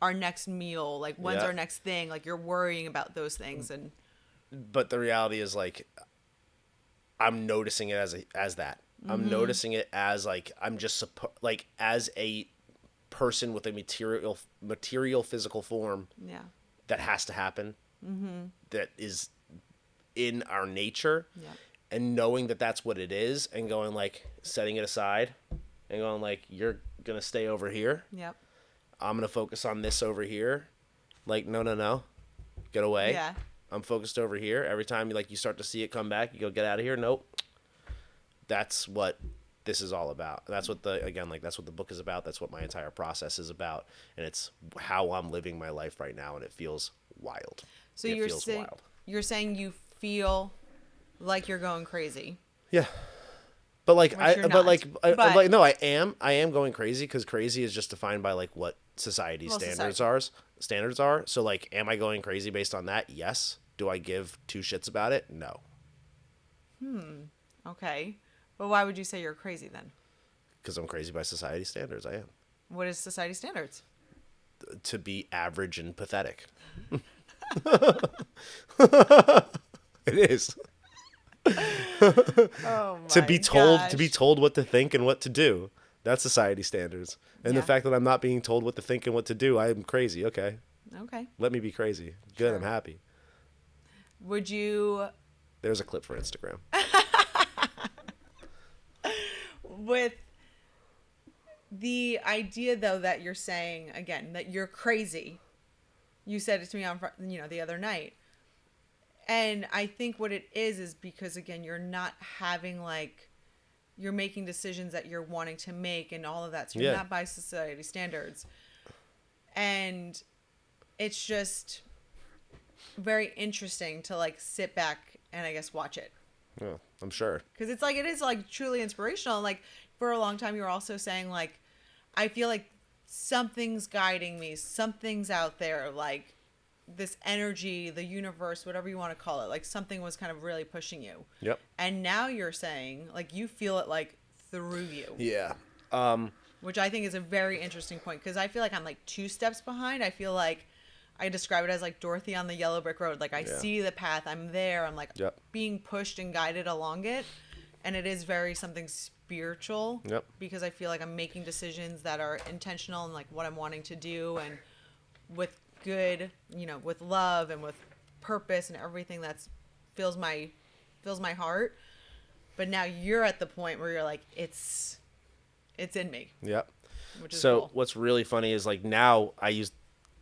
A: our next meal, like when's our next thing, like you're worrying about those things. And
B: but the reality is like, I'm noticing it as that. I'm noticing it as like I'm just like as a person with a material physical form.
A: Yeah.
B: That has to happen. That is in our nature.
A: Yeah.
B: And knowing that that's what it is, and going like setting it aside, and going like, you're gonna stay over here.
A: Yep.
B: I'm gonna focus on this over here. Like, no, get away.
A: Yeah.
B: I'm focused over here. Every time you start to see it come back, you go, get out of here. Nope. That's what this is all about. That's what that's what the book is about. That's what my entire process is about, and it's how I'm living my life right now, and it feels wild.
A: So you're saying you feel like you're going crazy.
B: Yeah. But like no, I am going crazy, because crazy is just defined by like what society's standards are. So like, am I going crazy based on that? Yes. Do I give two shits about it? No.
A: Okay. But why would you say you're crazy then?
B: Because I'm crazy by society standards. I am.
A: What is society standards?
B: To be average and pathetic. It is.
A: Oh my
B: to be told what to think and what to do. That's society standards. And the fact that I'm not being told what to think and what to do, I'm crazy. Okay. Let me be crazy. Good. Sure. I'm happy.
A: Would you...
B: There's a clip for Instagram.
A: With the idea, though, that you're saying, again, that you're crazy. You said it to me on, the other night. And I think what it is because, again, you're not having, like, you're making decisions that you're wanting to make and all of that. So you're not by society standards. And it's just very interesting to, like, sit back and, I guess, watch it.
B: Yeah, I'm sure. Because
A: it's like, it is, like, truly inspirational. Like, for a long time, you were also saying, like, I feel like something's guiding me. Something's out there, like, this energy, the universe, whatever you want to call it, like something was kind of really pushing you.
B: Yep.
A: And now you're saying like you feel it like through you.
B: Yeah.
A: Which I think is a very interesting point, because I feel like I'm like 2 steps behind. I feel like I describe it as like Dorothy on the yellow brick road. Like I see the path, I'm there, I'm like being pushed and guided along it. And it is very something spiritual.
B: Yep.
A: Because I feel like I'm making decisions that are intentional and like what I'm wanting to do, and with good, with love and with purpose and everything that's fills my heart. But now you're at the point where you're like, it's in me.
B: Yep.
A: Which is
B: so
A: cool.
B: What's really funny is like now I use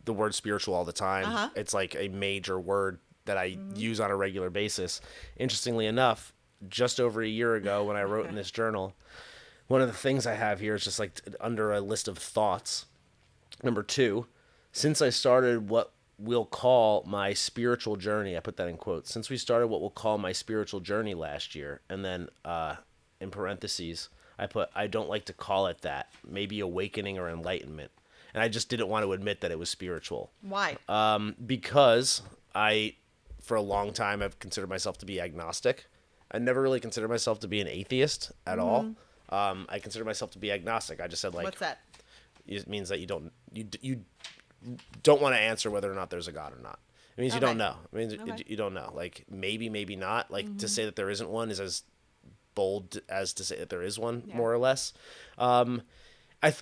B: the word spiritual all the time.
A: Uh-huh.
B: It's like a major word that I use on a regular basis. Interestingly enough, just over a year ago when I wrote in this journal, one of the things I have here is just like under a list of thoughts. Number 2, since I started what we'll call my spiritual journey, I put that in quotes, since we started what we'll call my spiritual journey last year, and then in parentheses, I put, I don't like to call it that, maybe awakening or enlightenment. And I just didn't want to admit that it was spiritual.
A: Why?
B: Because for a long time, I've considered myself to be agnostic. I never really considered myself to be an atheist at all. I consider myself to be agnostic. I just said like...
A: What's that?
B: It means that you don't want to answer whether or not there's a God or not. It means you don't know. It means you don't know. Like maybe not. Like to say that there isn't one is as bold as to say that there is one, more or less. I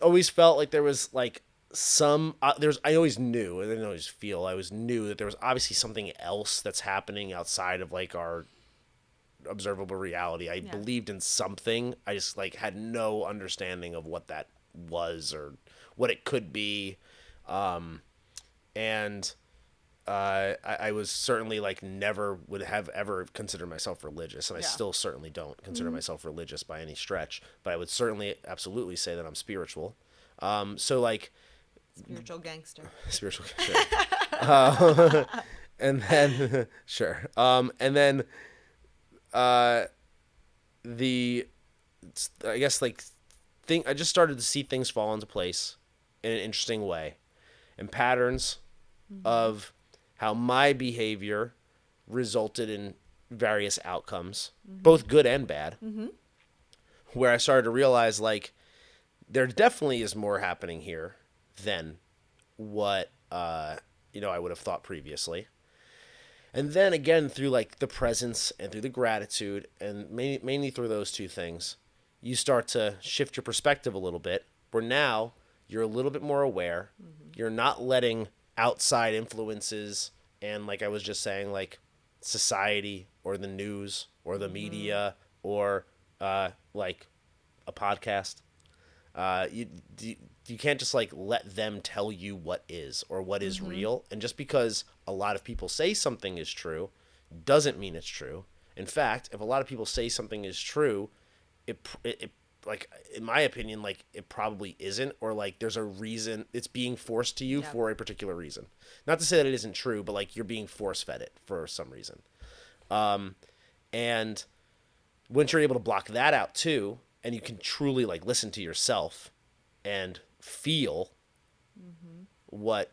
B: always felt like there was like I always knew, and I didn't always feel, I always knew that there was obviously something else that's happening outside of like our observable reality. I believed in something. I just like had no understanding of what that was or what it could be. And I was certainly like never would have ever considered myself religious, and I
A: Yeah.
B: still certainly don't consider myself religious by any stretch. But I would certainly absolutely say that I'm spiritual. So like
A: Spiritual gangster.
B: spiritual, sure. And then sure, and then uh, the I guess like thing I just started to see things fall into place in an interesting way, and patterns of how my behavior resulted in various outcomes, both good and bad. Where I started to realize like there definitely is more happening here than what I would have thought previously. And then again through like the presence and through the gratitude and mainly through those two things, you start to shift your perspective a little bit where now you're a little bit more aware. You're not letting outside influences and like I was just saying like society or the news or the media or like a podcast. You can't just like let them tell you what is or what is real. And just because a lot of people say something is true doesn't mean it's true. In fact, if a lot of people say something is true, it like in my opinion like it probably isn't, or like there's a reason it's being forced to you for a particular reason. Not to say that it isn't true, but like you're being force fed it for some reason. And once you're able to block that out too, and you can truly like listen to yourself and feel what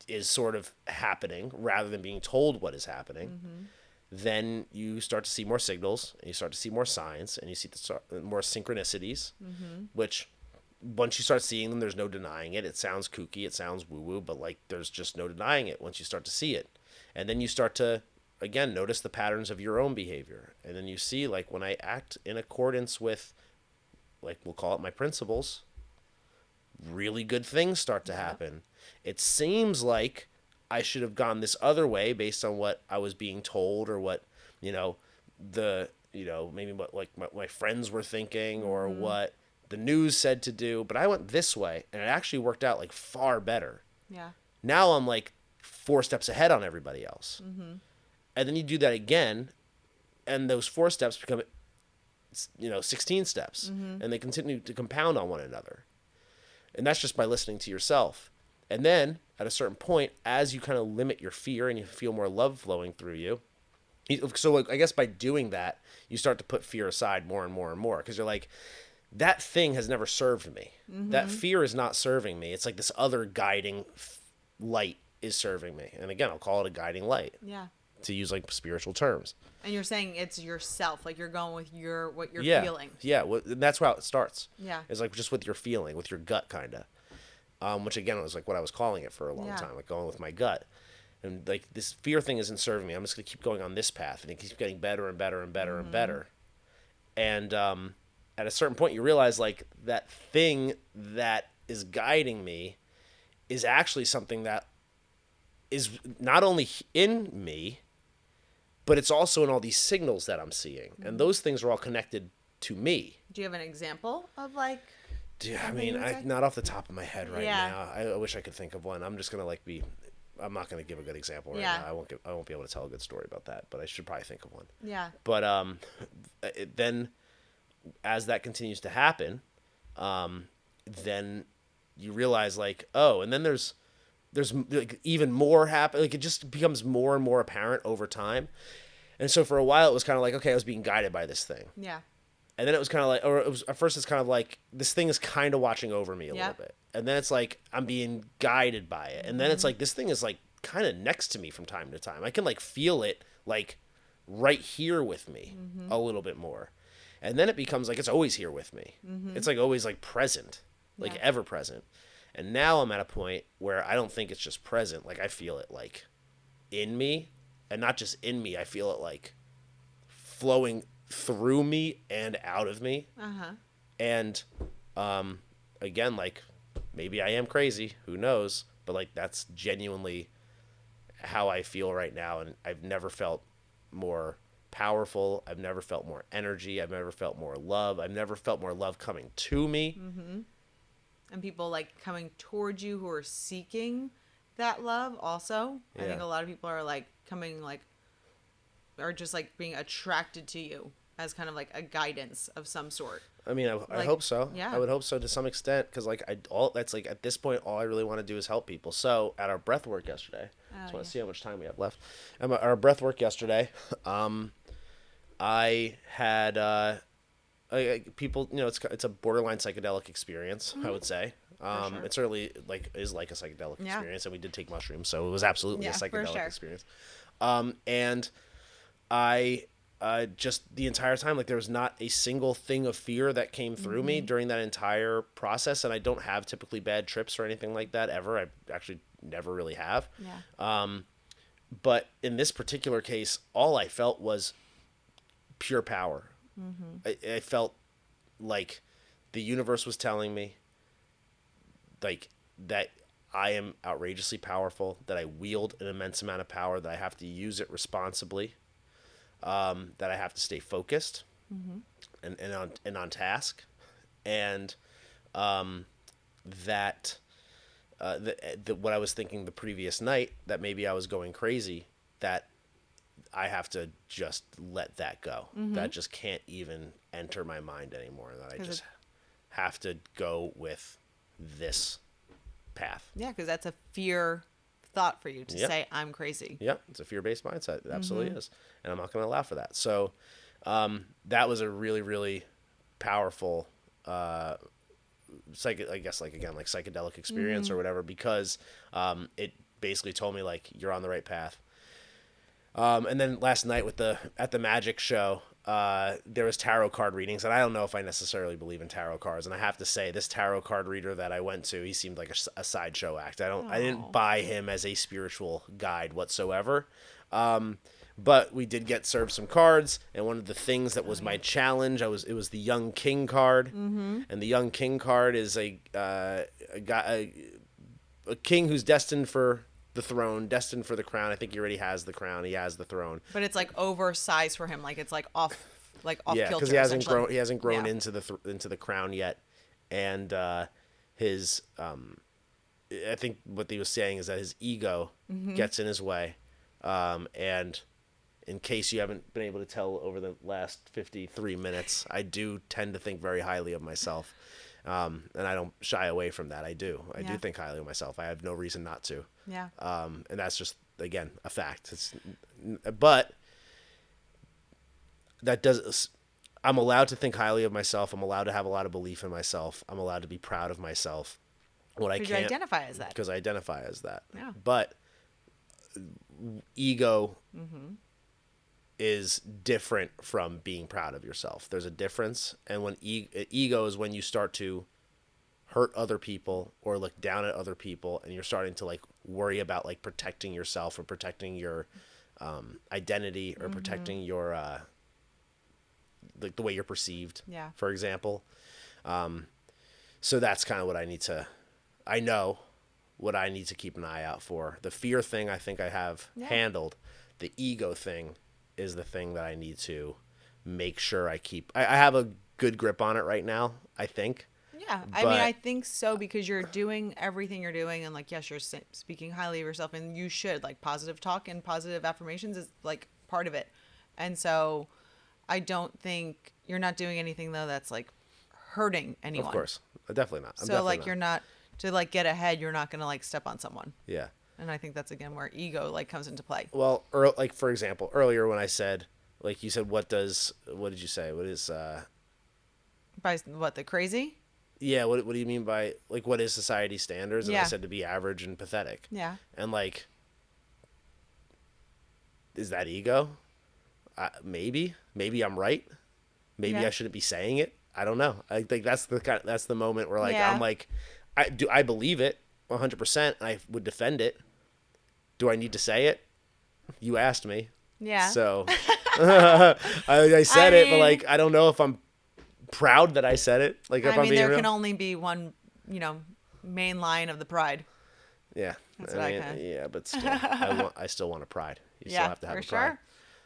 B: is sort of happening rather than being told what is happening, then you start to see more signals and you start to see more signs and you see more synchronicities, which once you start seeing them, there's no denying it. It sounds kooky, it sounds woo-woo, but like there's just no denying it once you start to see it. And then you start to, again, notice the patterns of your own behavior. And then you see like when I act in accordance with, like we'll call it my principles, really good things start to happen. It seems like I should have gone this other way based on what I was being told or what, maybe what like my friends were thinking or what the news said to do, but I went this way and it actually worked out like far better.
A: Yeah.
B: Now I'm like 4 steps ahead on everybody else. And then you do that again and those 4 steps become 16 steps and they continue to compound on one another. And that's just by listening to yourself. And then at a certain point, as you kind of limit your fear and you feel more love flowing through you, so like, I guess by doing that, you start to put fear aside more and more and more because you're like, that thing has never served me. That fear is not serving me. It's like this other guiding light is serving me. And again, I'll call it a guiding light.
A: Yeah.
B: To use like spiritual terms.
A: And you're saying it's yourself, like you're going with what you're feeling.
B: Yeah, well, that's how it starts.
A: Yeah.
B: It's like just with your feeling, with your gut kind of. Which again was like what I was calling it for a long time, like going with my gut. And like this fear thing isn't serving me. I'm just going to keep going on this path and it keeps getting better and better and better and better. And at a certain point you realize like that thing that is guiding me is actually something that is not only in me, but it's also in all these signals that I'm seeing. And those things are all connected to me.
A: Do you have an example of like...
B: I mean, not off the top of my head right now. I wish I could think of one. I'm just going to I'm not going to give a good example right now. I won't be able to tell a good story about that, but I should probably think of one.
A: Yeah.
B: But then as that continues to happen, then you realize like, oh, and then there's like even more happen. Like it just becomes more and more apparent over time. And so for a while it was kind of like, okay, I was being guided by this thing. Yeah. And then it was kind of like, or it was at first it's kind of like this thing is kind of watching over me a little bit. And then it's like I'm being guided by it. And then it's like this thing is like kind of next to me from time to time. I can like feel it like right here with me a little bit more. And then it becomes like it's always here with me. It's like always like present, like ever present. And now I'm at a point where I don't think it's just present. Like I feel it like in me, and not just in me. I feel it like flowing through me and out of me. And again, like maybe I am crazy, who knows, but like that's genuinely how I feel right now. And I've never felt more powerful. I've never felt more energy. I've never felt more love. I've never felt more love coming to me.
A: And people like coming towards you who are seeking that love also. I think
B: Yeah.
A: a lot of people are like coming like are just like being attracted to you as kind of like a guidance of some sort.
B: I mean, I
A: Like,
B: hope so. I
A: yeah.
B: would hope so to some extent, because like all that's like at this point, all I really want to do is help people. So at our breath work yesterday,
A: Oh,
B: just want
A: yeah.
B: to see how much time we have left. At our breath work yesterday, I had people. You know, it's a borderline psychedelic experience. I would say.
A: sure.
B: It certainly like is like a psychedelic
A: Yeah.
B: experience, and we did take mushrooms, so it was absolutely a
A: Yeah, for
B: psychedelic
A: sure.
B: experience. And I just the entire time, like there was not a single thing of fear that came through me during that entire process. And I don't have typically bad trips or anything like that ever. I actually never really have.
A: Yeah.
B: But in this particular case, all I felt was pure power. I felt like the universe was telling me like that I am outrageously powerful, that I wield an immense amount of power, that I have to use it responsibly, that I have to stay focused and on task, and that what I was thinking the previous night, that maybe I was going crazy, that I have to just let that go. That just can't even enter my mind anymore. That I
A: 'Cause
B: just have to go with this path.
A: Yeah, because that's a fear thought for you to
B: Yep.
A: say I'm crazy.
B: Yeah, it's a fear-based mindset. It absolutely is, and I'm not going to allow for that. So that was a really, really powerful, I guess, like again, like psychedelic experience or whatever, because it basically told me like you're on the right path. And then last night at the magic show, there was tarot card readings, and I don't know if I necessarily believe in tarot cards. And I have to say, this tarot card reader that I went to, he seemed like a sideshow act. I
A: Oh.
B: didn't buy him as a spiritual guide whatsoever. But we did get served some cards, and one of the things that was my challenge, it was the Young King card, and the Young King card is a king who's destined for the throne, destined for the crown. I think he already has the crown. He has the throne.
A: But it's like oversized for him. Like it's like off
B: Yeah,
A: kilter.
B: because he hasn't
A: essentially.
B: grown. He hasn't grown
A: Yeah.
B: into the crown yet, and his I think what he was saying is that his ego gets in his way, and in case you haven't been able to tell over the last 53 minutes, I do tend to think very highly of myself, and I don't shy away from that. I do
A: Yeah.
B: think highly of myself. I have no reason not to.
A: Yeah.
B: And that's just again a fact. But that does. I'm allowed to think highly of myself. I'm allowed to have a lot of belief in myself. I'm allowed to be proud of myself. What I
A: Because you
B: can't,
A: identify as that.
B: because I identify as that.
A: Yeah.
B: But ego is different from being proud of yourself. There's a difference, and when ego is when you start to hurt other people or look down at other people, and you're starting to like worry about like protecting yourself or protecting your identity or protecting your like the way you're perceived.
A: Yeah.
B: For example. So that's kind of what I know what I need to keep an eye out for. The fear thing, I think I have handled. The ego thing is the thing that I need to make sure I keep. I have a good grip on it right now, I think.
A: Yeah, I mean, I think so because you're doing everything you're doing, and like, yes, you're speaking highly of yourself, and you should like positive talk and positive affirmations is like part of it, and so I don't think you're not doing anything though that's like hurting anyone.
B: Of course, definitely not.
A: So like, you're not to like get ahead. You're not gonna like step on someone.
B: Yeah.
A: And I think that's again where ego like comes into play.
B: Well, like for example, earlier when I said, like you said, what did you say? What is
A: By what, the crazy?
B: Yeah, what do you mean by like what is society standards? And I
A: Yeah.
B: said to be average and pathetic.
A: Yeah.
B: And like, is that ego? Maybe I'm right. Maybe
A: Yeah.
B: I shouldn't be saying it. I don't know. I think that's the moment where like
A: Yeah.
B: I'm like, I believe it 100%. I would defend it. Do I need to say it? You asked me.
A: Yeah.
B: So I said it, but
A: mean-
B: like I don't know if I'm proud that I said it. Like if
A: I
B: I'm
A: mean,
B: being
A: there
B: real.
A: can only be one, main line of the pride.
B: Yeah.
A: That's what I kinda-
B: Yeah, but still, I still want a pride. You
A: Yeah,
B: still have to have
A: for
B: a pride.
A: sure.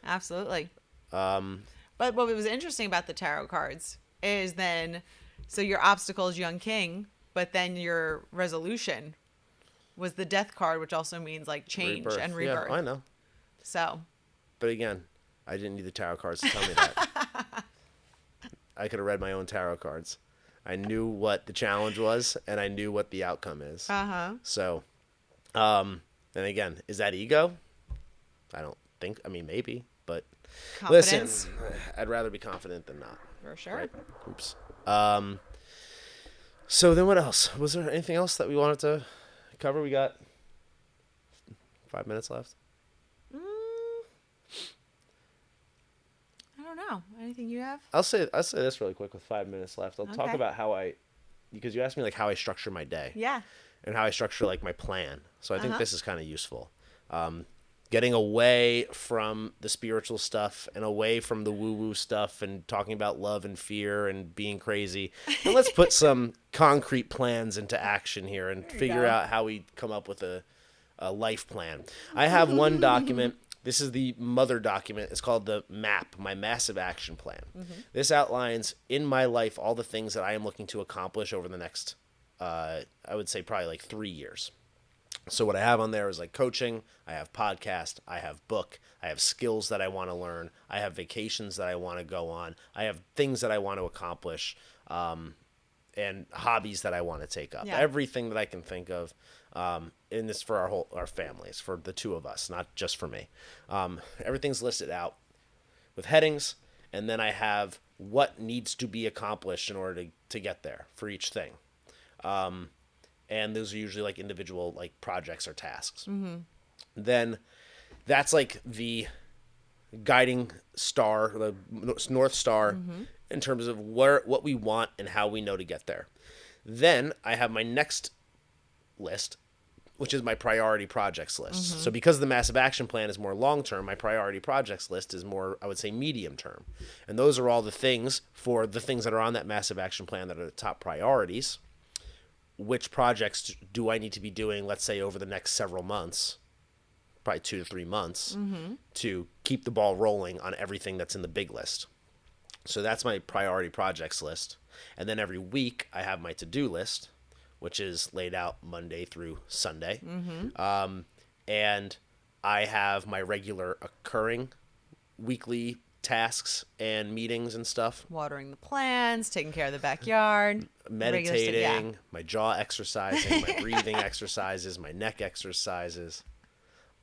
A: Absolutely. But what was interesting about the tarot cards is then, so your obstacle is Young King, but then your resolution was the death card, which also means like change
B: Rebirth.
A: and rebirth.
B: Yeah, I know.
A: So.
B: But again, I didn't need the tarot cards to tell me that. I could have read my own tarot cards. I knew what the challenge was, and I knew what the outcome is. So, and again, is that ego? I don't think. I mean, maybe, but
A: Confidence.
B: listen, I'd rather be confident than not.
A: For sure.
B: Right? Oops. So then, what else? Was there anything else that we wanted to cover? We got 5 minutes left.
A: I don't know. Anything you have?
B: I'll say this really quick with 5 minutes left. I'll talk
A: Okay.
B: about because you asked me like how I structure my day.
A: Yeah.
B: And how I structure like my plan. So I think this is kind of useful. Getting away from the spiritual stuff and away from the woo-woo stuff and talking about love and fear and being crazy. And let's put some concrete plans into action here and figure out how we come up with a life plan. I have one document. This is the mother document. It's called the MAP, my Massive Action Plan. This outlines in my life all the things that I am looking to accomplish over the next, I would say probably like 3 years. So what I have on there is like coaching, I have podcast, I have book, I have skills that I want to learn, I have vacations that I want to go on, I have things that I want to accomplish, and hobbies that I want to take up.
A: Yeah.
B: Everything that I can think of, and this for our families, for the two of us, not just for me. Everything's listed out with headings, and then I have what needs to be accomplished in order to get there for each thing. And those are usually like individual like projects or tasks. Then that's like the guiding star, the North Star in terms of what we want and how we know to get there. Then I have my next list, which is my priority projects list. So because the Massive Action Plan is more long-term, my priority projects list is more, I would say, medium-term. And those are all the things that are on that Massive Action Plan that are the top priorities. Which projects do I need to be doing, let's say, over the next several months, probably 2 to 3 months, to keep the ball rolling on everything that's in the big list. So that's my priority projects list. And then every week I have my to-do list, which is laid out Monday through Sunday. And I have my regular occurring weekly tasks and meetings and stuff.
A: Watering the plants, taking care of the backyard.
B: Meditating, my jaw exercising, my breathing exercises, my neck exercises.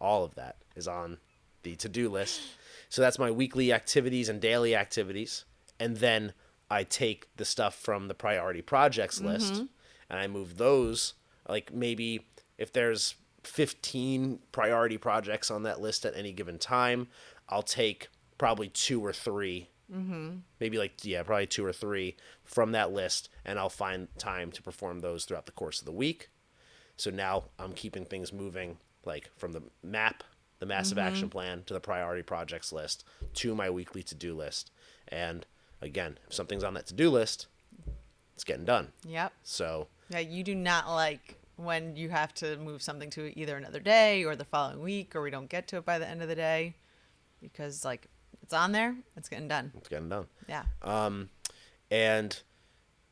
B: All of that is on the to-do list. So that's my weekly activities and daily activities. And then I take the stuff from the priority projects list and I move those, like maybe if there's 15 priority projects on that list at any given time, I'll take probably 2 or 3, maybe probably 2 or 3 from that list, and I'll find time to perform those throughout the course of the week. So now I'm keeping things moving, like from the MAP, the Massive Action Plan, to the priority projects list, to my weekly to-do list. And again, if something's on that to-do list, it's getting done.
A: Yep.
B: So
A: Yeah, you do not like when you have to move something to either another day or the following week, or we don't get to it by the end of the day, because like it's on there, it's getting done.
B: it's getting done.
A: Yeah.
B: And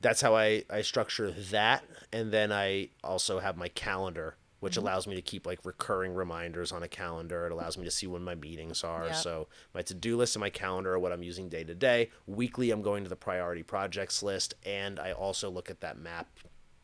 B: that's how I structure that. And then I also have my calendar, which allows me to keep like recurring reminders on a calendar. It allows me to see when my meetings are.
A: Yep.
B: So my to-do list and my calendar are what I'm using day to day. Weekly, I'm going to the priority projects list. And I also look at that map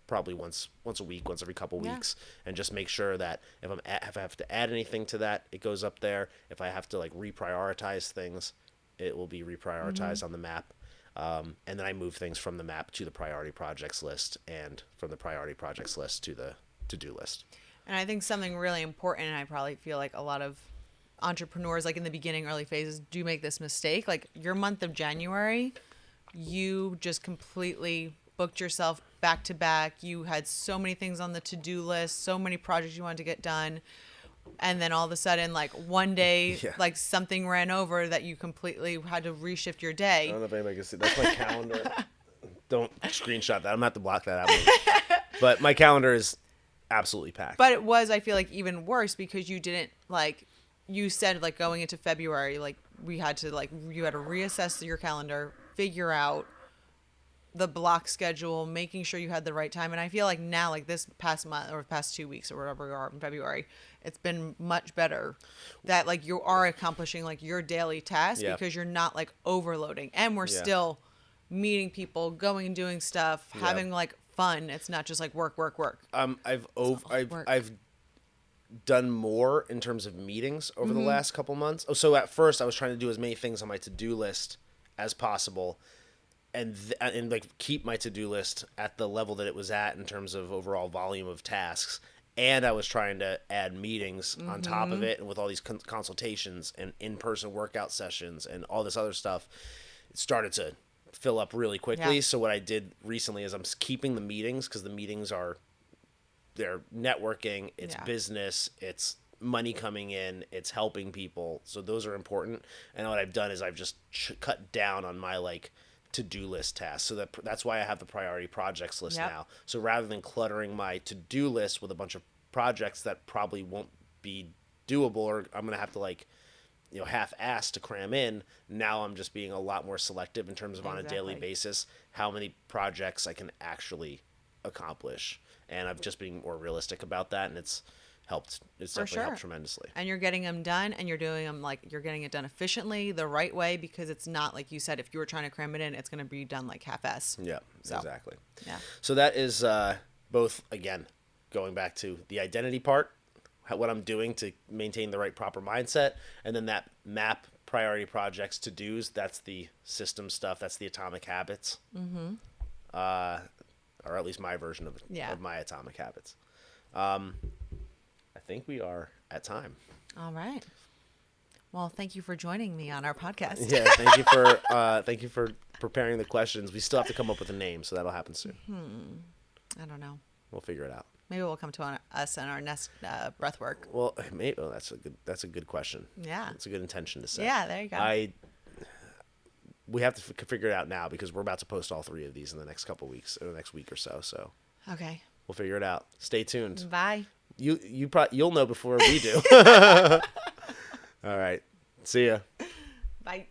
B: probably once a week, once every couple weeks, and just make sure that if I have to add anything to that, it goes up there. If I have to like reprioritize things, it will be reprioritized on the map. And then I move things from the map to the priority projects list, and from the priority projects list to the to-do list.
A: And I think something really important, and I probably feel like a lot of entrepreneurs, like in the beginning, early phases, do make this mistake. Like your month of January, you just completely booked yourself back to back. You had so many things on the to-do list, so many projects you wanted to get done. And then all of a sudden, like one day, like something ran over that you completely had to reshift your day.
B: I don't know if anybody can see. That's my calendar. Don't screenshot that. I'm going to have to block that out. But my calendar is absolutely packed.
A: But it was, I feel like, even worse because you didn't, like, you said, like, going into February, like, you had to reassess your calendar, figure out the block schedule, making sure you had the right time. And I feel like now, like this past month or past 2 weeks or whatever we are in February, it's been much better that like you are accomplishing like your daily tasks
B: Yeah.
A: because you're not like overloading, and we're
B: Yeah.
A: still meeting people, going and doing stuff,
B: Yeah.
A: having like fun. It's not just like work, work, work.
B: I've
A: work.
B: I've done more in terms of meetings over
A: Mm-hmm.
B: the last couple months. Oh, so at first I was trying to do as many things on my to-do list as possible, and like keep my to-do list at the level that it was at in terms of overall volume of tasks. And I was trying to add meetings on top
A: Mm-hmm.
B: of it, and with all these consultations and in-person workout sessions and all this other stuff, it started to fill up really quickly.
A: Yeah.
B: So what I did recently is I'm keeping the meetings because the meetings they're networking, it's
A: Yeah.
B: business, it's money coming in, it's helping people. So those are important. And what I've done is I've just cut down on my like to-do list tasks. So that's why I have the priority projects list
A: Yep.
B: now. So rather than cluttering my to-do list with a bunch of projects that probably won't be doable, or I'm going to have to like, half-assed to cram in, now I'm just being a lot more selective in terms of on a daily
A: Exactly.
B: basis how many projects I can actually accomplish. And I've just been more realistic about that, and it's helped. It's
A: For
B: definitely helped
A: sure.
B: tremendously.
A: And you're getting them done, and you're doing them like you're getting it done efficiently, the right way, because it's not like you said, if you were trying to cram it in, it's going to be done like half-ass.
B: Yeah,
A: So,
B: exactly.
A: yeah.
B: So that is both, again, going back to the identity part, what I'm doing to maintain the right proper mindset, and then that map priority projects to dos. That's the system stuff. That's the atomic habits. Mm-hmm. Or at least my version of my atomic habits. I think we are at time.
A: All right. Well, thank you for joining me on our podcast.
B: Yeah, thank you for preparing the questions. We still have to come up with a name, so that'll happen soon.
A: I don't know.
B: We'll figure it out.
A: Maybe we'll come to us in our next breath work.
B: Well, maybe that's a good question.
A: Yeah.
B: It's a good intention to say.
A: Yeah, there you go.
B: We have to figure it out now because we're about to post all 3 of these in the next couple weeks or the next week or so. So
A: Okay.
B: we'll figure it out. Stay tuned.
A: Bye.
B: You'll know before we do. All right. See ya.
A: Bye.